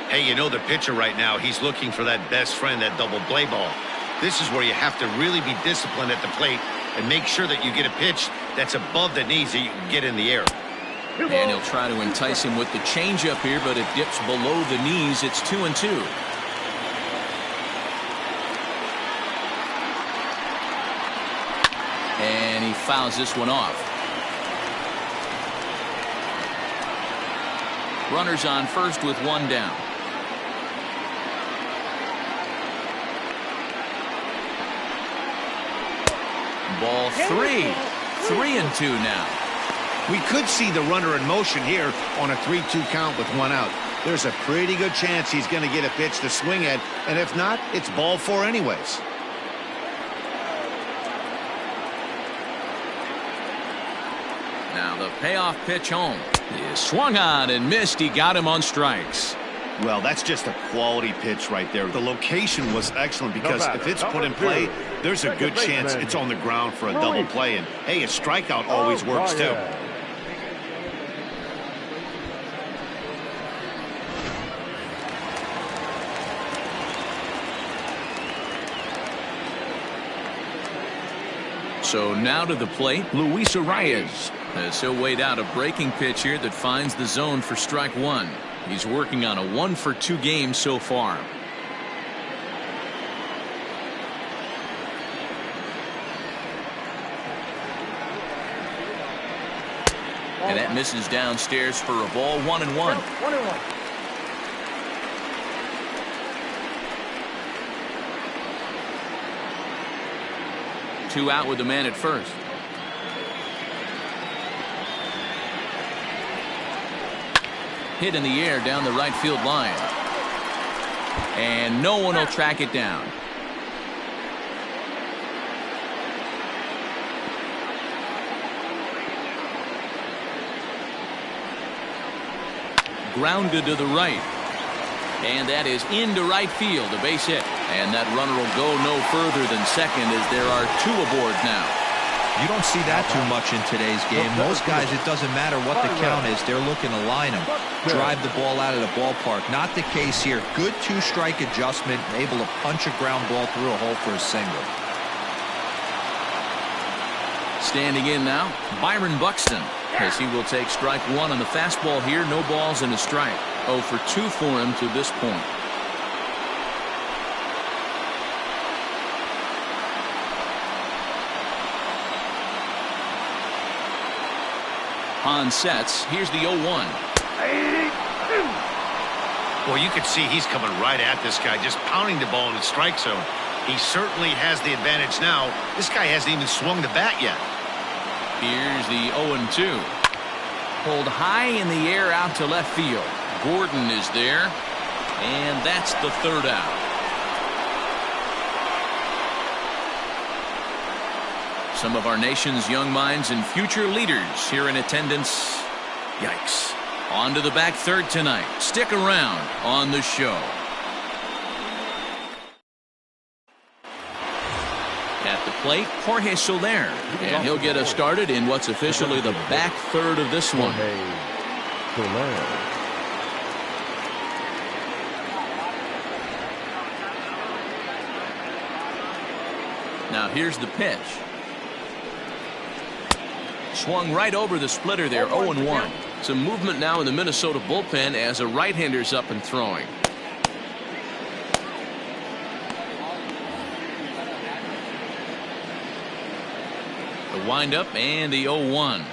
Hey, you know the pitcher right now, he's looking for that best friend, that double play ball. This is where you have to really be disciplined at the plate and make sure that you get a pitch that's above the knees that you can get in the air. And he'll try to entice him with the changeup here, but it dips below the knees. It's 2 and 2. And he fouls this one off. Runners on first with 1 down. Ball 3. 3 and 2 now. We could see the runner in motion here on a 3-2 count with 1 out. There's a pretty good chance he's going to get a pitch to swing at, and if not, it's ball 4 anyways. Now the payoff pitch home. He is swung on and missed. He got him on strikes. Well, that's just a quality pitch right there. The location was excellent because if it's put in play, there's a good chance it's on the ground for a double play. And, hey, a strikeout always works too. So now to the plate, Luis Arias, as he'll wait out a breaking pitch here that finds the zone for strike one. He's working on a 1-for-2 game so far. And that misses downstairs for a ball. 1-1. 1-1. Two out with the man at first. Hit in the air down the right field line. And no one will track it down. Grounded to the right. And that is into right field, a base hit. And that runner will go no further than second as there are two aboard now. You don't see that too much in today's game. Most guys, it doesn't matter what the count is. They're looking to line them, drive the ball out of the ballpark. Not the case here. Good two-strike adjustment, able to punch a ground ball through a hole for a single. Standing in now, Byron Buxton, as he will take strike one on the fastball here. No balls and a strike. 0 for 2 for him to this point. On sets, here's the 0-1. Well, you can see he's coming right at this guy, just pounding the ball in the strike zone. He certainly has the advantage now. This guy hasn't even swung the bat yet. Here's the 0-2. Pulled high in the air out to left field. Gordon is there, and that's the third out. Some of our nation's young minds and future leaders here in attendance. Yikes. On to the back third tonight. Stick around on the show. At the plate, Jorge Soler. And he'll get us started in what's officially the back third of this one. Now here's the pitch. Swung right over the splitter there. 0-1. Some movement now in the Minnesota bullpen as a right-hander's up and throwing. The windup and the 0-1.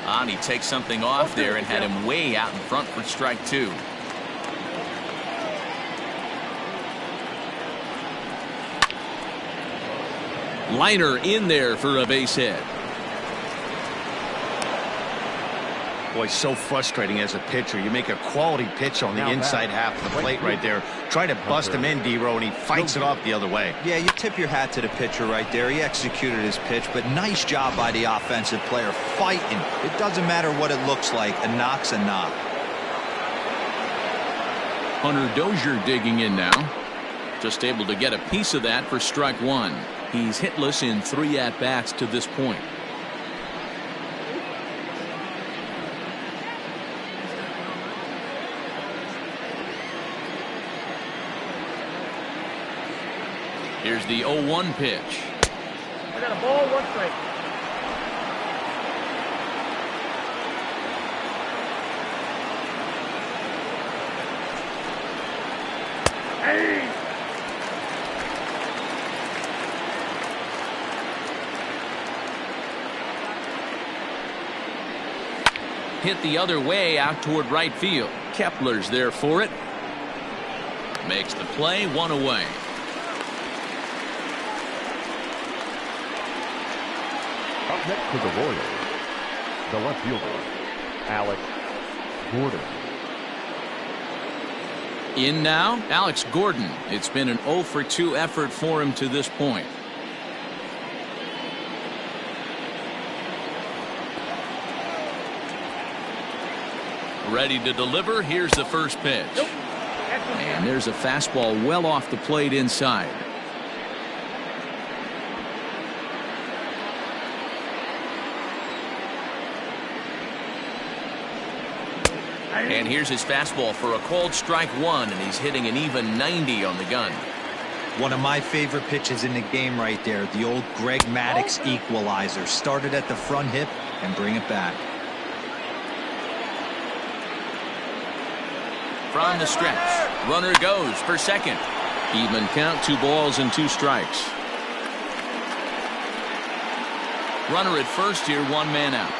And he takes something off there and had him way out in front for strike two. Liner in there for a base hit. Boy, so frustrating as a pitcher. You make a quality pitch on the inside half of the plate right there. Try to bust him in, D-Row, and he fights it off the other way. Yeah, you tip your hat to the pitcher right there. He executed his pitch, but nice job by the offensive player fighting. It doesn't matter what it looks like. A knock's a knock. Hunter Dozier digging in now. Just able to get a piece of that for strike one. He's hitless in 3 at-bats to this point. Here's the 0-1 pitch. I got a ball, 1 strike. Hey! Hit the other way out toward right field. Kepler's there for it. Makes the play, 1 away. Up next to the Royals, the left fielder, Alex Gordon. In now, Alex Gordon. It's been an 0 for 2 effort for him to this point. Ready to deliver. Here's the first pitch. And there's a fastball well off the plate inside. And here's his fastball for a called strike one, and he's hitting an even 90 on the gun. One of my favorite pitches in the game right there. The old Greg Maddux equalizer. Started at the front hip and bring it back. From the stretch, runner goes for second. Even count, 2 balls and 2 strikes. Runner at first here, 1 man out.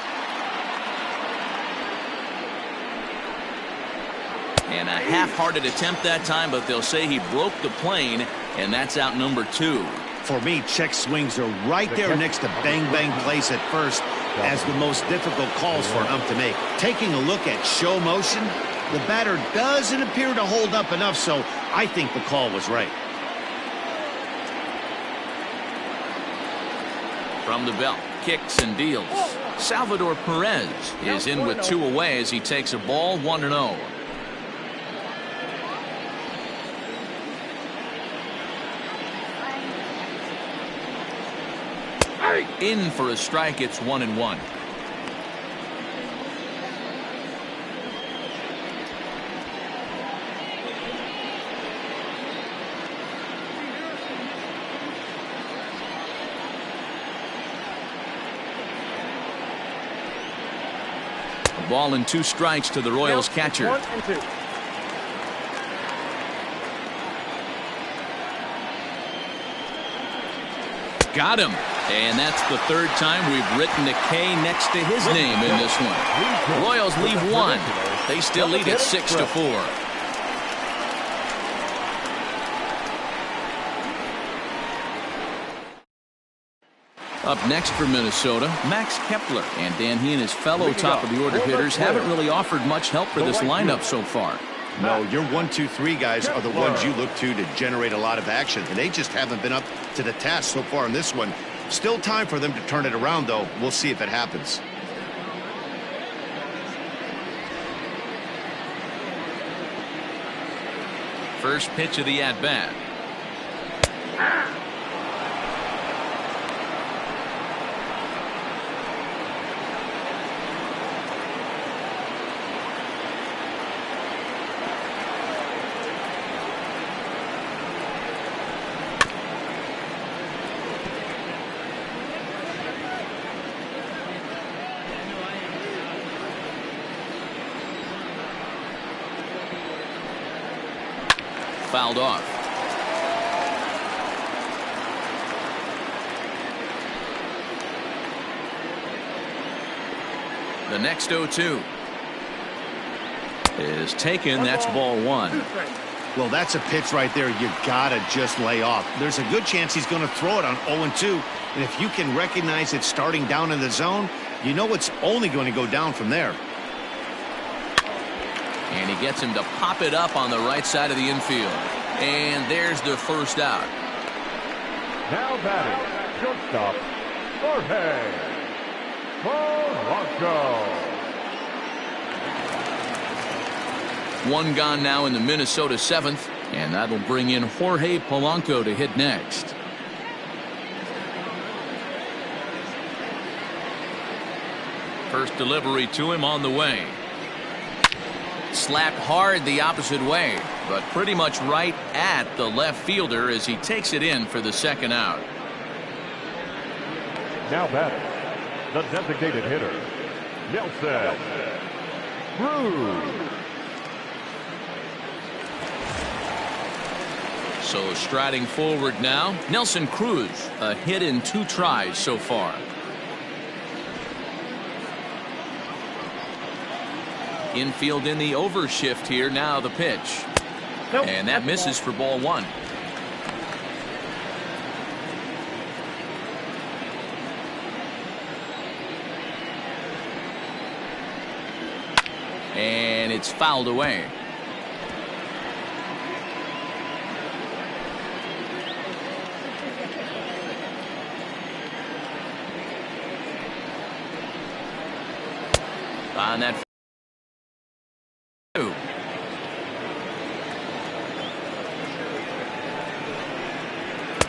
And a half-hearted attempt that time, but they'll say he broke the plane, and that's out number 2. For me, check swings are right there next to bang-bang plays at first as the most difficult calls for an ump to make. Taking a look at show motion, the batter doesn't appear to hold up enough, so I think the call was right. From the belt, kicks and deals. Salvador Perez is in with 2 away as he takes a ball, 1-0. In for a strike, it's 1-1. A ball and 2 strikes to the Royals catcher. 1 and 2. Got him. And that's the 3rd time we've written a K next to his name in this one. Royals leave 1. They still lead at 6-4. Up next for Minnesota, Max Kepler. And Dan, he and his fellow top-of-the-order hitters haven't really offered much help for this lineup so far. No, your 1, 2, 3 guys are the ones you look to generate a lot of action. And they just haven't been up to the task so far in this one. Still time for them to turn it around, though. We'll see if it happens. First pitch of the at-bat. Fouled off. The next 0-2 is taken. That's ball 1. Well, that's a pitch right there you gotta just lay off. There's a good chance he's going to throw it on 0-2, and if you can recognize it starting down in the zone, you know it's only going to go down from there. And he gets him to pop it up on the right side of the infield. And there's the first out. Now batting, shortstop, Jorge Polanco. 1 gone now in the Minnesota 7th, and that'll bring in Jorge Polanco to hit next. First delivery to him on the way. Slapped hard the opposite way, but pretty much right at the left fielder as he takes it in for the 2nd out. Now batting, the designated hitter, Nelson Cruz. So striding forward now, Nelson Cruz, a hit in 2 tries so far. Infield in the overshift here. Now the pitch. Nope, and that misses for ball 1. And it's fouled away. On that.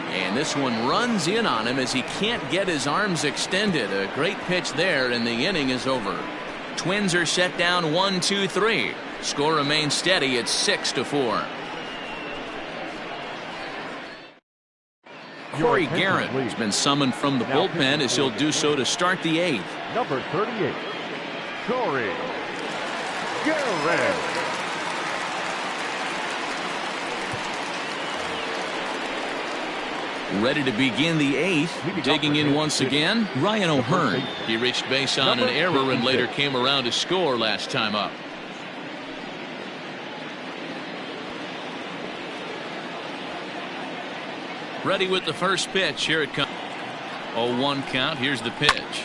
And this one runs in on him as he can't get his arms extended. A great pitch there, and the inning is over. Twins are set down 1-2-3. Score remains steady at 6-4. Corey Guerin has been summoned from the bullpen as he'll do so to start the 8th. Number 38, Corey Guerin. Ready to begin the 8th. Digging in once again, Ryan O'Hearn. He reached base on an error and later came around to score last time up. Ready with the first pitch. Here it comes. 0-1 count. Here's the pitch.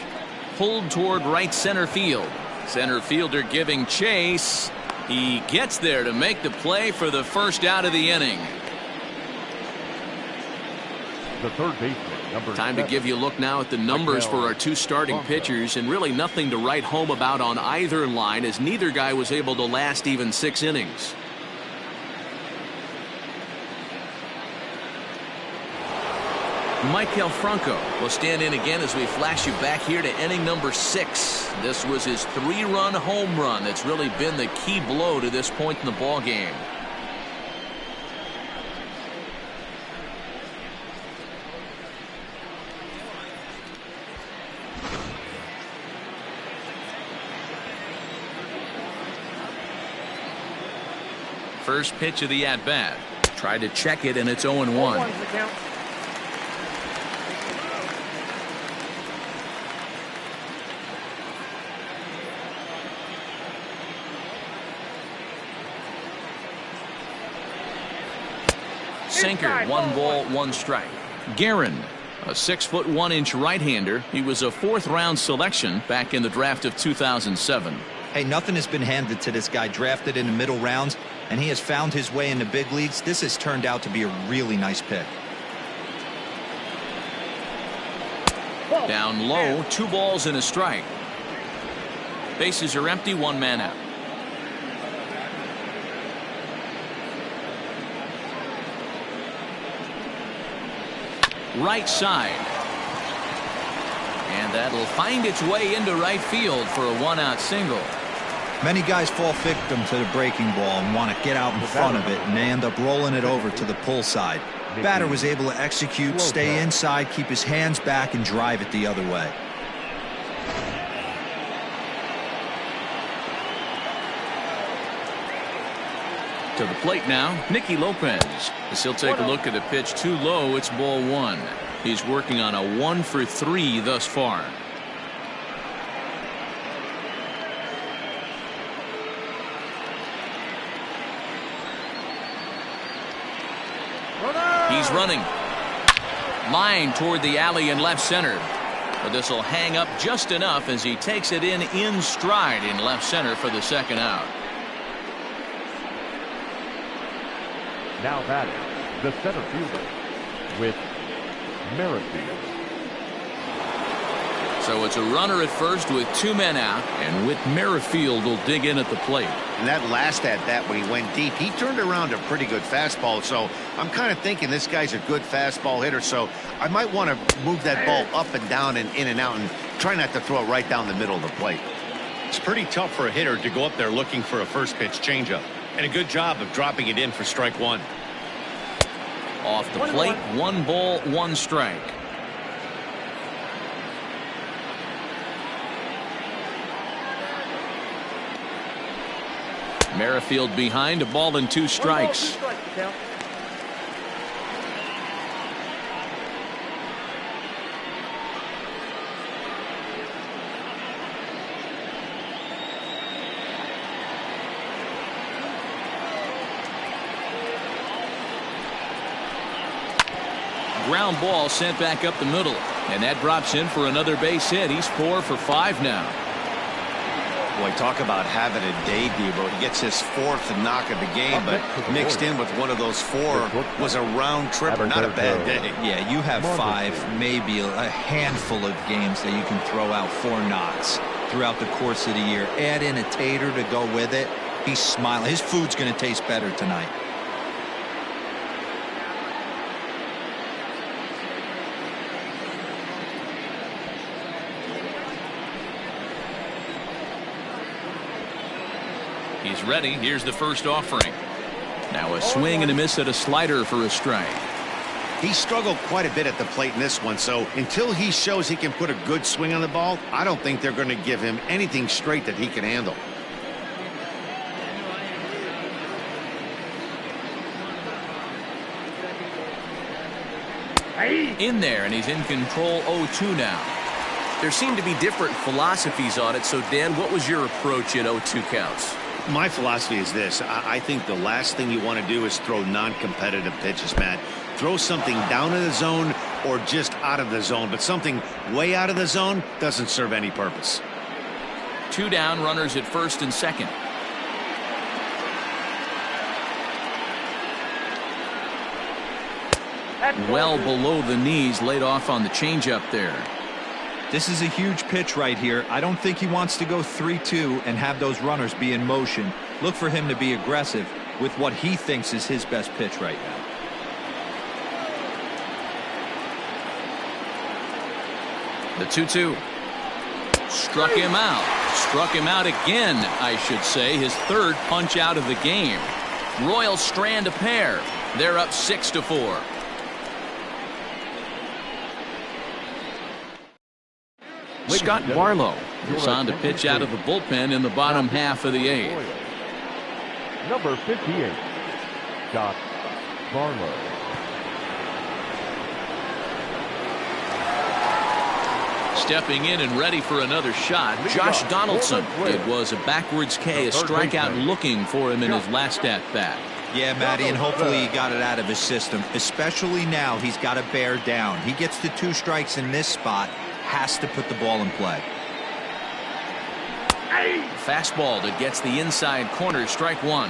Pulled toward right center field. Center fielder giving chase. He gets there to make the play for the first out of the inning. The third baseman, number Time to give you a look now at the numbers for our 2 starting pitchers, and really nothing to write home about on either line, as neither guy was able to last even 6 innings. Maikel Franco will stand in again as we flash you back here to inning number 6. This was his 3-run home run that's really been the key blow to this point in the ball game. First pitch of the at-bat. Tried to check it, and it's 0-1. Sinker, 1 ball, 1 strike. Guerin, a 6'1" right-hander. He was a 4th-round selection back in the draft of 2007. Hey, nothing has been handed to this guy. Drafted in the middle rounds, and he has found his way in the big leagues. This has turned out to be a really nice pick. Down low, 2 balls and a strike. Bases are empty, 1 man out. Right side. And that'll find its way into right field for a 1-out single. Many guys fall victim to the breaking ball and want to get out in front of it, and they end up rolling it over to the pull side. Batter was able to execute, stay inside, keep his hands back, and drive it the other way. To the plate now, Nicky Lopez. As he'll take a look at the pitch too low, it's ball 1. He's working on a 1 for 3 thus far. He's running. Line toward the alley in left center. But this will hang up just enough as he takes it in stride in left center for the 2nd out. Now batting, the center fielder with Merrifield. So it's a runner at first with 2 men out, and Whit Merrifield will dig in at the plate. And that last at-bat when he went deep, he turned around a pretty good fastball. So I'm kind of thinking this guy's a good fastball hitter. So I might want to move that ball up and down and in and out and try not to throw it right down the middle of the plate. It's pretty tough for a hitter to go up there looking for a first pitch changeup. And a good job of dropping it in for strike 1. Off the plate, 1 ball, 1 strike. Merrifield behind, a ball and 2 strikes. Ground ball sent back up the middle, and that drops in for another base hit. He's 4 for 5 now. Boy, talk about having a day, Debo. He gets his 4th knock of the game, but mixed in with one of those 4 was a round tripper. Not a bad day. Yeah, you have 5, maybe a handful of games that you can throw out 4 knocks throughout the course of the year. Add in a tater to go with it. He's smiling. His food's going to taste better tonight. He's ready. Here's the first offering. Now a swing and a miss at a slider for a strike. He struggled quite a bit at the plate in this one, so until he shows he can put a good swing on the ball, I don't think they're going to give him anything straight that he can handle. In there, and he's in control 0-2 now. There seem to be different philosophies on it, so Dan, what was your approach at 0-2 counts? My philosophy is this. I think the last thing you want to do is throw non-competitive pitches, Matt. Throw something down in the zone or just out of the zone, but something way out of the zone doesn't serve any purpose. 2 down, runners at first and second. Well below the knees, laid off on the changeup there. This is a huge pitch right here. I don't think he wants to go 3-2 and have those runners be in motion. Look for him to be aggressive with what he thinks is his best pitch right now. The 2-2. Struck him out. Struck him out again, I should say. His third punch out of the game. Royals strand a pair. They're up 6-4. Scott Barlow is on to pitch out of the bullpen in the bottom half of the 8th. Number 58, Scott Barlow. Stepping in and ready for another shot, Josh Donaldson. It was a backwards K, a strikeout looking for him in his last at-bat. Yeah, Matty, and hopefully he got it out of his system, especially now he's got to bear down. He gets the 2 strikes in this spot, has to put the ball in play. Fastball that gets the inside corner, strike 1.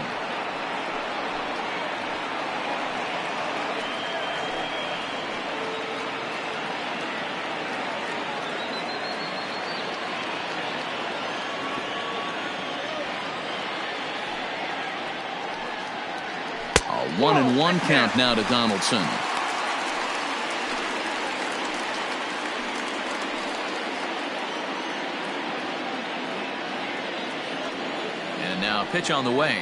A 1-1 count now to Donaldson. Now pitch on the way.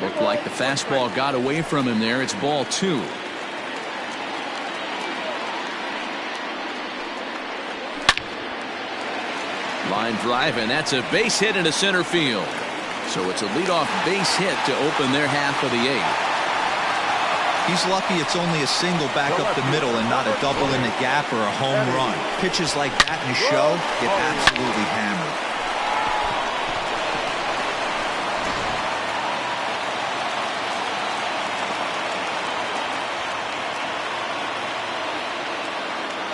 Looked like the fastball got away from him there. It's ball 2. Line drive, and that's a base hit into center field. So it's a leadoff base hit to open their half of the 8th. He's lucky it's only a single back up the middle and not a double in the gap or a home run. Pitches like that in a show get absolutely hammered.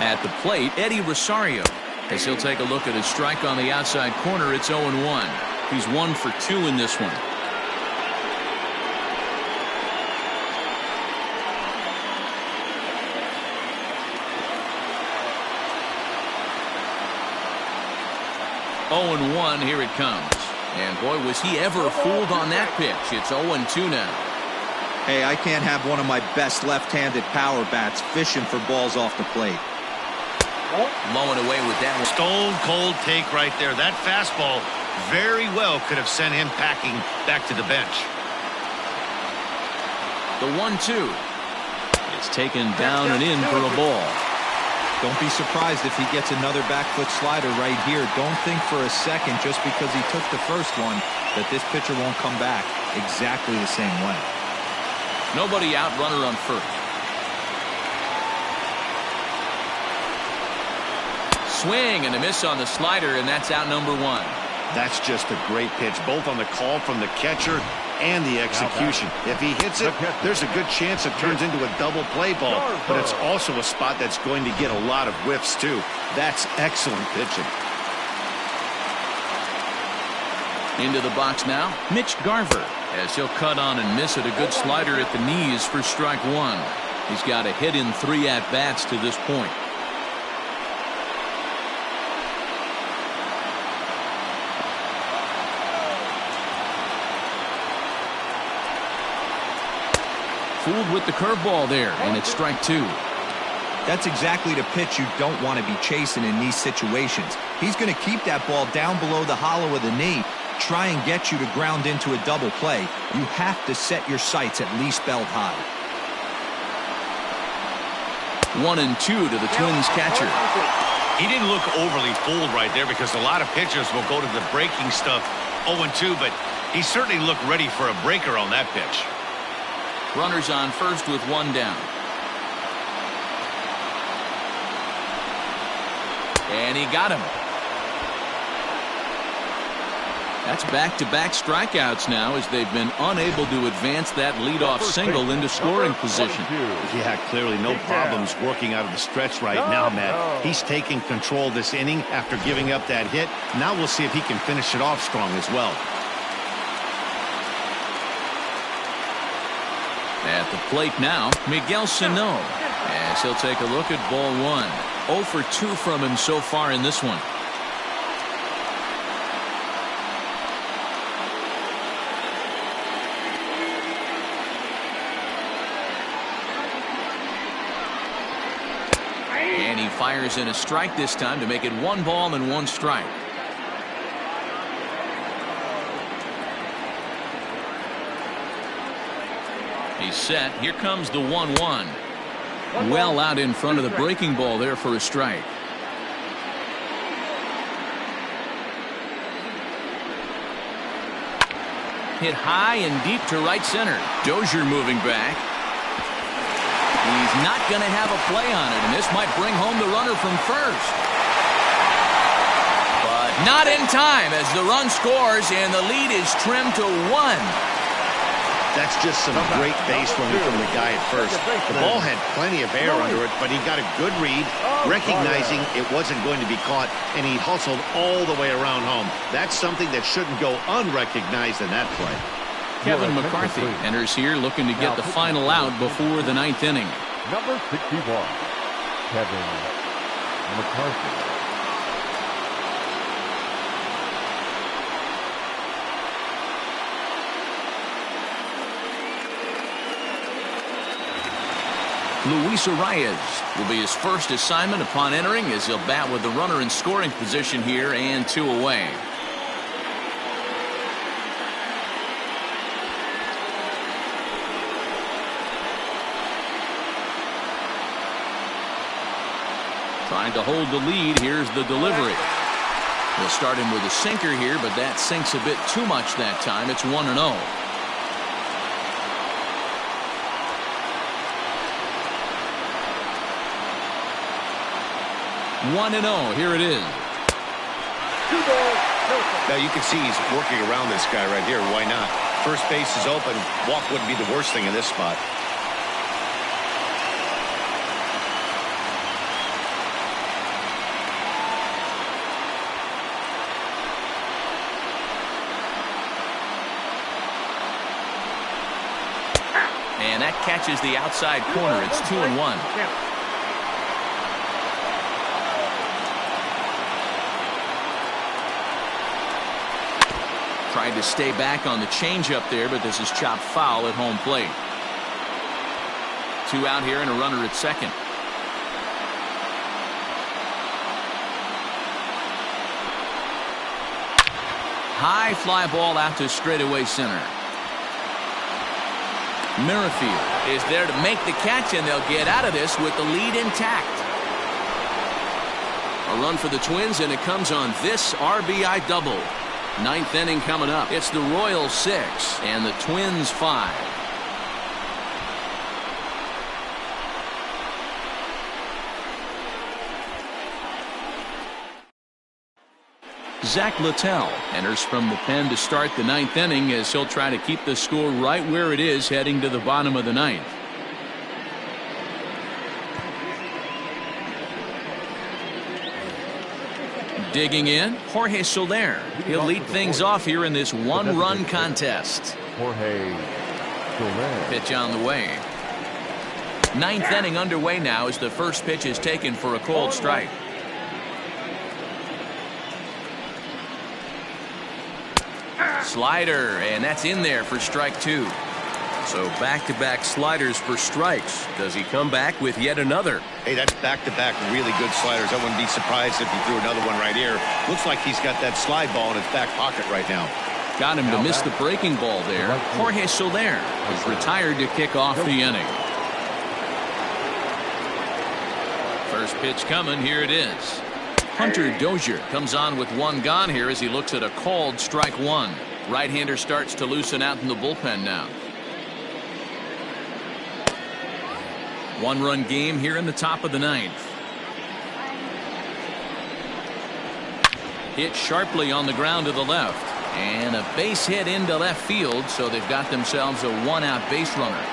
At the plate, Eddie Rosario, as he'll take a look at his strike on the outside corner. It's 0-1. He's 1 for 2 in this one. Oh-1, here it comes. And boy, was he ever fooled on that pitch. It's 0-2 now. Hey, I can't have one of my best left-handed power bats fishing for balls off the plate. Low and away with that one. Stone cold take right there. That fastball very well could have sent him packing back to the bench. The 1-2. It's taken down and in for a ball. Don't be surprised if he gets another back foot slider right here. Don't think for a second, just because he took the first one, that this pitcher won't come back exactly the same way. Nobody out, runner on first. Swing and a miss on the slider, and that's out number 1. That's just a great pitch, both on the call from the catcher and the execution. If he hits it, there's a good chance it turns into a double play ball, but it's also a spot that's going to get a lot of whiffs too. That's excellent pitching. Into the box now, Mitch Garver, as he'll cut on and miss it. A good slider at the knees for strike 1. He's got a hit in 3 at-bats to this point. Fooled with the curveball there, and it's strike 2. That's exactly the pitch you don't want to be chasing in these situations. He's going to keep that ball down below the hollow of the knee, try and get you to ground into a double play. You have to set your sights at least belt high. 1-2 to the Twins catcher. He didn't look overly fooled right there because a lot of pitchers will go to the breaking stuff 0-2, but he certainly looked ready for a breaker on that pitch. Runners on first with one down. And he got him. That's back-to-back strikeouts now as they've been unable to advance that leadoff single into scoring position. Yeah, clearly no problems working out of the stretch right now, Matt. He's taking control this inning after giving up that hit. Now we'll see if he can finish it off strong as well. At the plate now, Miguel Sano, as he'll take a look at ball one. 0 for 2 from him so far in this one. And he fires in a strike this time to make it 1 ball and 1 strike. He's set. Here comes the 1-1. Well out in front of the breaking ball there for a strike. Hit high and deep to right center. Dozier moving back. He's not going to have a play on it, and this might bring home the runner from first. But not in time as the run scores and the lead is trimmed to 1. That's just some great base running from the guy at first. The ball had plenty of air under it, but he got a good read, recognizing it wasn't going to be caught, and he hustled all the way around home. That's something that shouldn't go unrecognized in that play. Kevin McCarthy enters here looking to get the final out before the 9th inning. Number 61, Kevin McCarthy. Luis Arias will be his first assignment upon entering as he'll bat with the runner in scoring position here and 2 away. Trying to hold the lead. Here's the delivery. We'll start him with a sinker here, but that sinks a bit too much that time. It's 1-0. 1-0. Here it is. Now you can see he's working around this guy right here. Why not? First base is open. Walk wouldn't be the worst thing in this spot. And that catches the outside corner. It's 2-1. Tried to stay back on the changeup there, but this is chopped foul at home plate. 2 out here and a runner at second. High fly ball out to straightaway center. Merrifield is there to make the catch, and they'll get out of this with the lead intact. A run for the Twins, and it comes on this RBI double. 9th inning coming up. It's the Royals 6 and the Twins 5. Zach Littell enters from the pen to start the 9th inning as he'll try to keep the score right where it is heading to the bottom of the 9th. Digging in, Jorge Soler. He'll lead things off here in this 1-run contest. Jorge Soler. Pitch on the way. 9th inning underway now as the first pitch is taken for a cold strike. Slider, and that's in there for strike 2. So back-to-back sliders for strikes. Does he come back with yet another? Hey, that's back-to-back really good sliders. I wouldn't be surprised if he threw another one right here. Looks like he's got that slide ball in his back pocket right now. Got him to miss the breaking ball there. Jorge Soler is retired to kick off the inning. First pitch coming. Here it is. Hunter Dozier comes on with one gone here as he looks at a called strike one. Right-hander starts to loosen out in the bullpen now. One-run game here in the top of the ninth. Hit sharply on the ground to the left. And a base hit into left field, so they've got themselves a one-out base runner.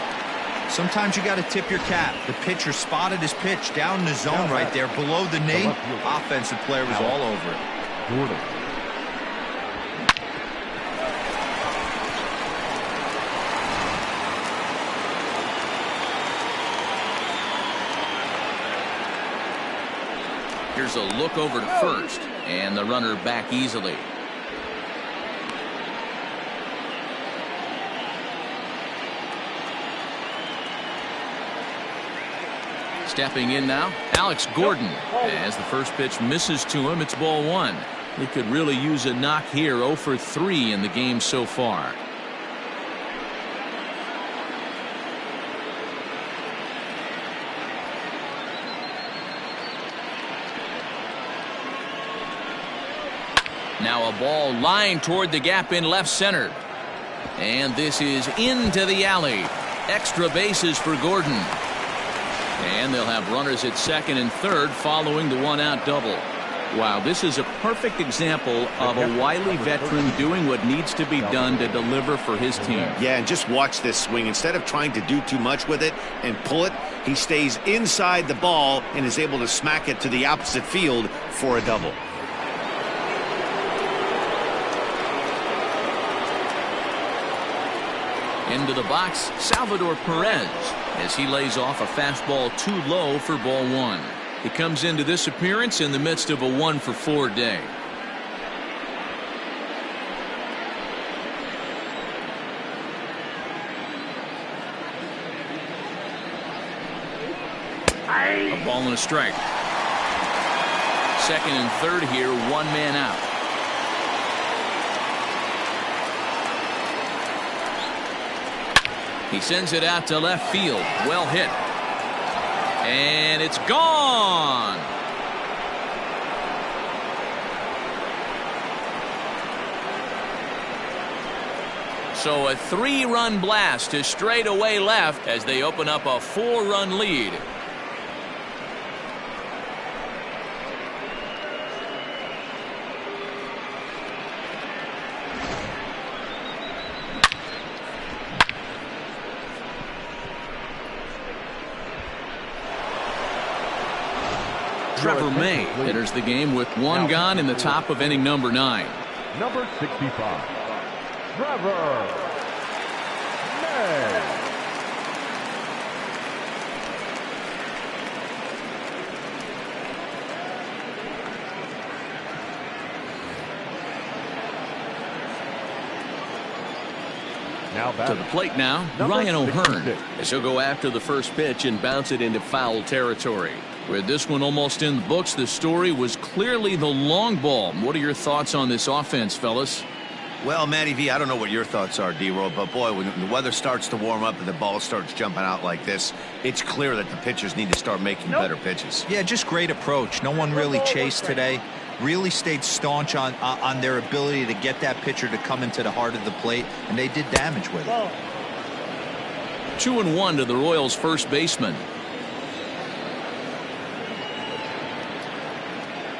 Sometimes you got to tip your cap. The pitcher spotted his pitch down in the zone right there below the knee. Offensive player was all over it. Gordon. Here's a look over to first, and the runner back easily. Stepping in now, Alex Gordon. As the first pitch misses to him, it's ball one. He could really use a knock here. 0 for 3 in the game so far. Now a ball lined toward the gap in left center. And this is into the alley. Extra bases for Gordon. And they'll have runners at second and third following the one-out double. Wow, this is a perfect example of a wily veteran doing what needs to be done to deliver for his team. Yeah, and just watch this swing. Instead of trying to do too much with it and pull it, he stays inside the ball and is able to smack it to the opposite field for a double. Into the box, Salvador Perez, as he lays off a fastball too low for ball one. He comes into this appearance in the midst of a 1 for 4 day. A ball and a strike. Second and third here, one man out. He sends it out to left field. Well hit. And it's gone. So a 3-run blast to straightaway left as they open up a 4-run lead. Trevor May enters the game with one gone in the top of inning number 9. Number 65, Trevor May. Now back to the plate now, Ryan O'Hearn, as he'll go after the first pitch and bounce it into foul territory. With this one almost in the books, the story was clearly the long ball. What are your thoughts on this offense, fellas? Well, Matty V, I don't know what your thoughts are, D-Roll, but boy, when the weather starts to warm up and the ball starts jumping out like this, it's clear that the pitchers need to start making better pitches. Yeah, just great approach. No one really chased today. Really stayed staunch on their ability to get that pitcher to come into the heart of the plate, and they did damage with it. 2-1 to the Royals' first baseman.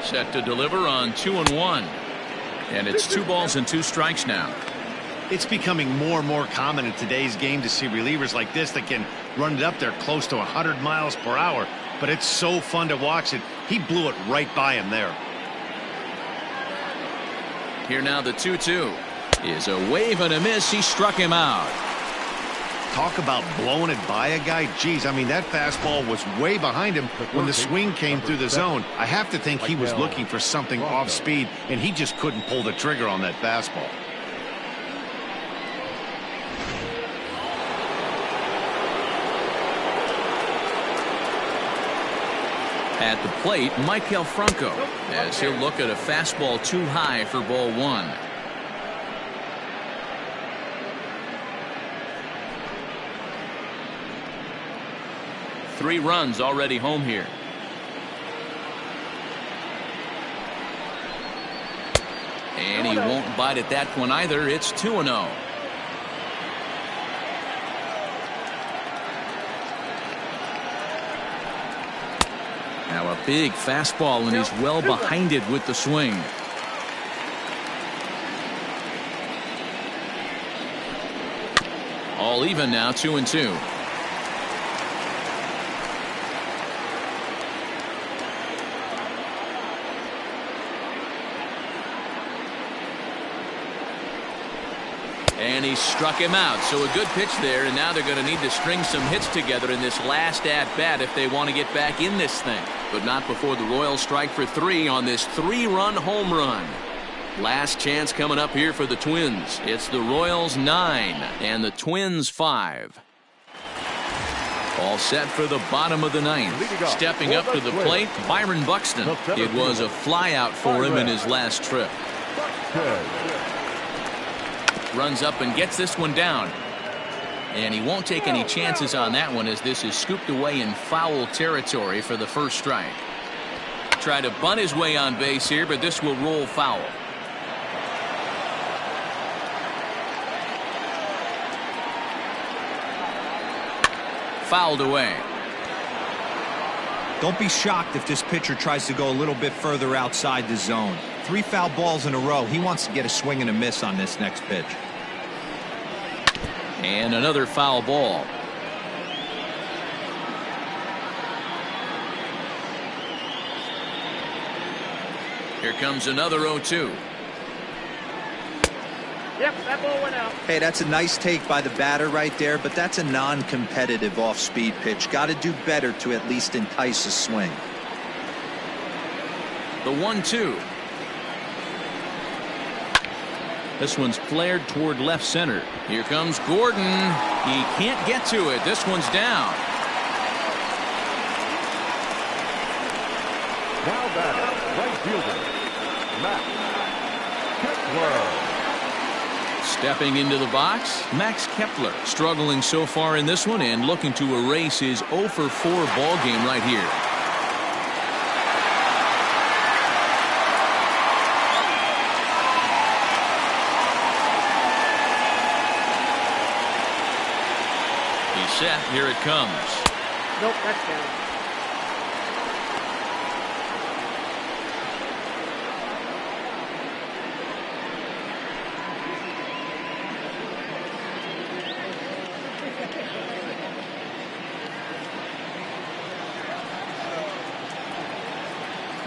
Set to deliver on 2-1. And it's 2 balls and 2 strikes now. It's becoming more and more common in today's game to see relievers like this that can run it up there close to 100 miles per hour. But it's so fun to watch it. He blew it right by him there. Here now the 2-2 is a wave and a miss. He struck him out. Talk about blowing it by a guy. Geez, I mean, that fastball was way behind him when the swing came through the zone. I have to think he was looking for something off speed, and he just couldn't pull the trigger on that fastball. At the plate, Maikel Franco, as he'll look at a fastball too high for ball one. Three runs already home here. he won't bite at that one either. It's 2-0. Now a big fastball, and he's well behind it with the swing. All even now, 2-2. And he struck him out. So a good pitch there, and now they're going to need to string some hits together in this last at-bat if they want to get back in this thing. But not before the Royals strike for 3 on this 3-run home run. Last chance coming up here for the Twins. It's the Royals 9 and the Twins 5. All set for the bottom of the 9th. Stepping up to the plate, Byron Buxton. It was a flyout for him in his last trip. Runs up and gets this one down. And he won't take any chances on that one, as this is scooped away in foul territory for the first strike. Try to bunt his way on base here, but this will roll foul. Fouled away. Don't be shocked if this pitcher tries to go a little bit further outside the zone. 3 foul balls in a row. He wants to get a swing and a miss on this next pitch. And another foul ball. Here comes another 0-2. Yep, that ball went out. Hey, that's a nice take by the batter right there, but that's a non-competitive off-speed pitch. Got to do better to at least entice a swing. The 1-2. This one's flared toward left center. Here comes Gordon. He can't get to it. This one's down. Now batting, right fielder, Max Kepler. Stepping into the box, Max Kepler, struggling so far in this one and looking to erase his 0-for-4 ball game right here. He's set. Here it comes. Nope, that's down.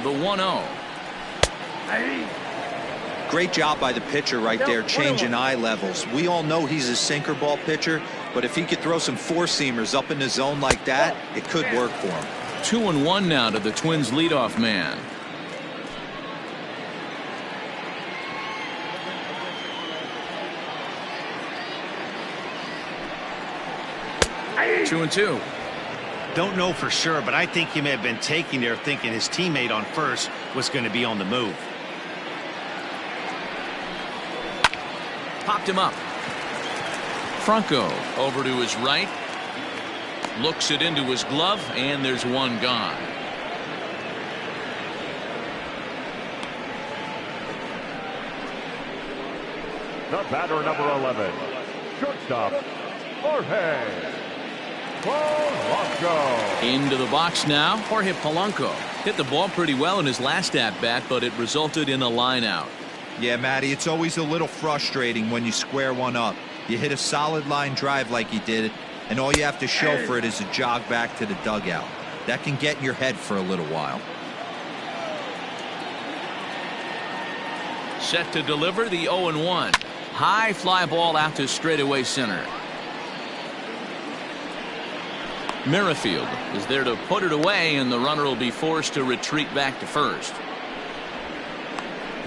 The 1-0. Great job by the pitcher right there, changing eye levels. We all know he's a sinker ball pitcher, but if he could throw some four-seamers up in the zone like that, it could work for him. 2-1 now to the Twins leadoff man. Two and two. Don't know for sure, but I think he may have been taking there thinking his teammate on first was going to be on the move. Popped him up. Franco over to his right. Looks it into his glove, and there's one gone. The batter, number 11, shortstop, Jorge Polanco. Into the box now, Jorge Polanco. Hit the ball pretty well in his last at-bat, but it resulted in a line out. Yeah, Matty, it's always a little frustrating when you square one up. You hit a solid line drive like he did, and all you have to show for it is a jog back to the dugout. That can get in your head for a little while. Set to deliver the 0-1. High fly ball out to straightaway center. Merrifield is there to put it away, and the runner will be forced to retreat back to first.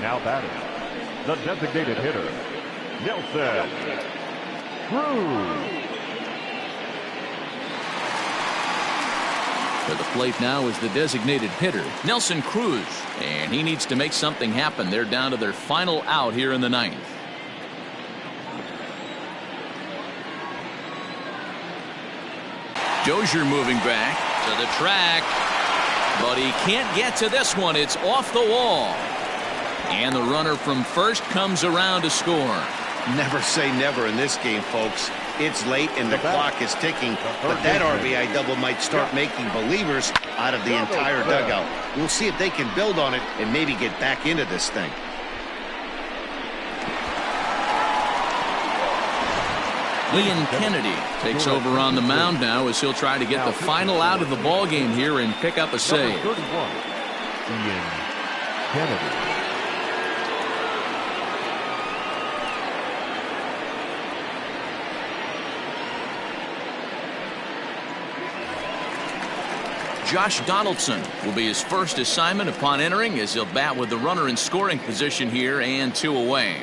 Now batting, the designated hitter, Nelson Cruz. To the plate now is the designated hitter, Nelson Cruz, and he needs to make something happen. They're down to their final out here in the ninth. Dozier moving back to the track, but he can't get to this one. It's off the wall. And the runner from first comes around to score. Never say never in this game, folks. It's late and the clock is ticking, but that RBI double might start making believers out of the entire dugout. We'll see if they can build on it and maybe get back into this thing. Ian Kennedy takes over on the mound now as he'll try to get the final out of the ball game here and pick up a save. 31, Ian Kennedy. Josh Donaldson will be his first assignment upon entering as he'll bat with the runner in scoring position here and 2 away.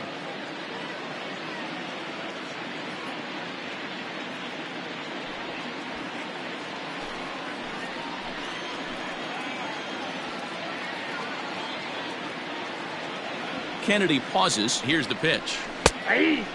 Kennedy pauses. Here's the pitch. Hey.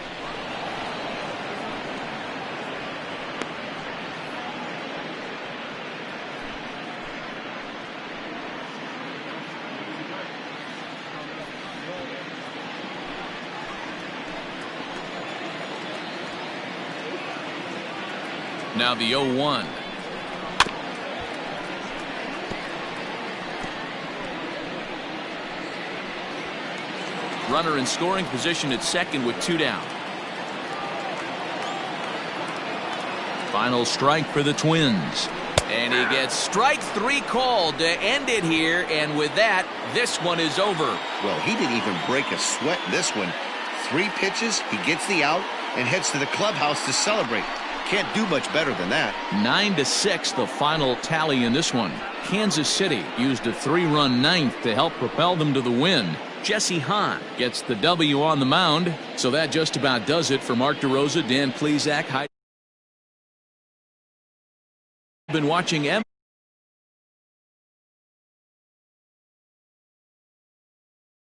Now the 0-1. Runner in scoring position at second with 2 down. Final strike for the Twins. And he gets strike 3 called to end it here. And with that, this one is over. Well, he didn't even break a sweat in this one. 3 pitches, he gets the out and heads to the clubhouse to celebrate. Can't do much better than that. 9-6 the final tally in this one. Kansas City used a 3-run ninth to help propel them to the win. Jesse Hahn gets the W on the mound. So that just about does it for Mark DeRosa, Dan Plesac. Been watching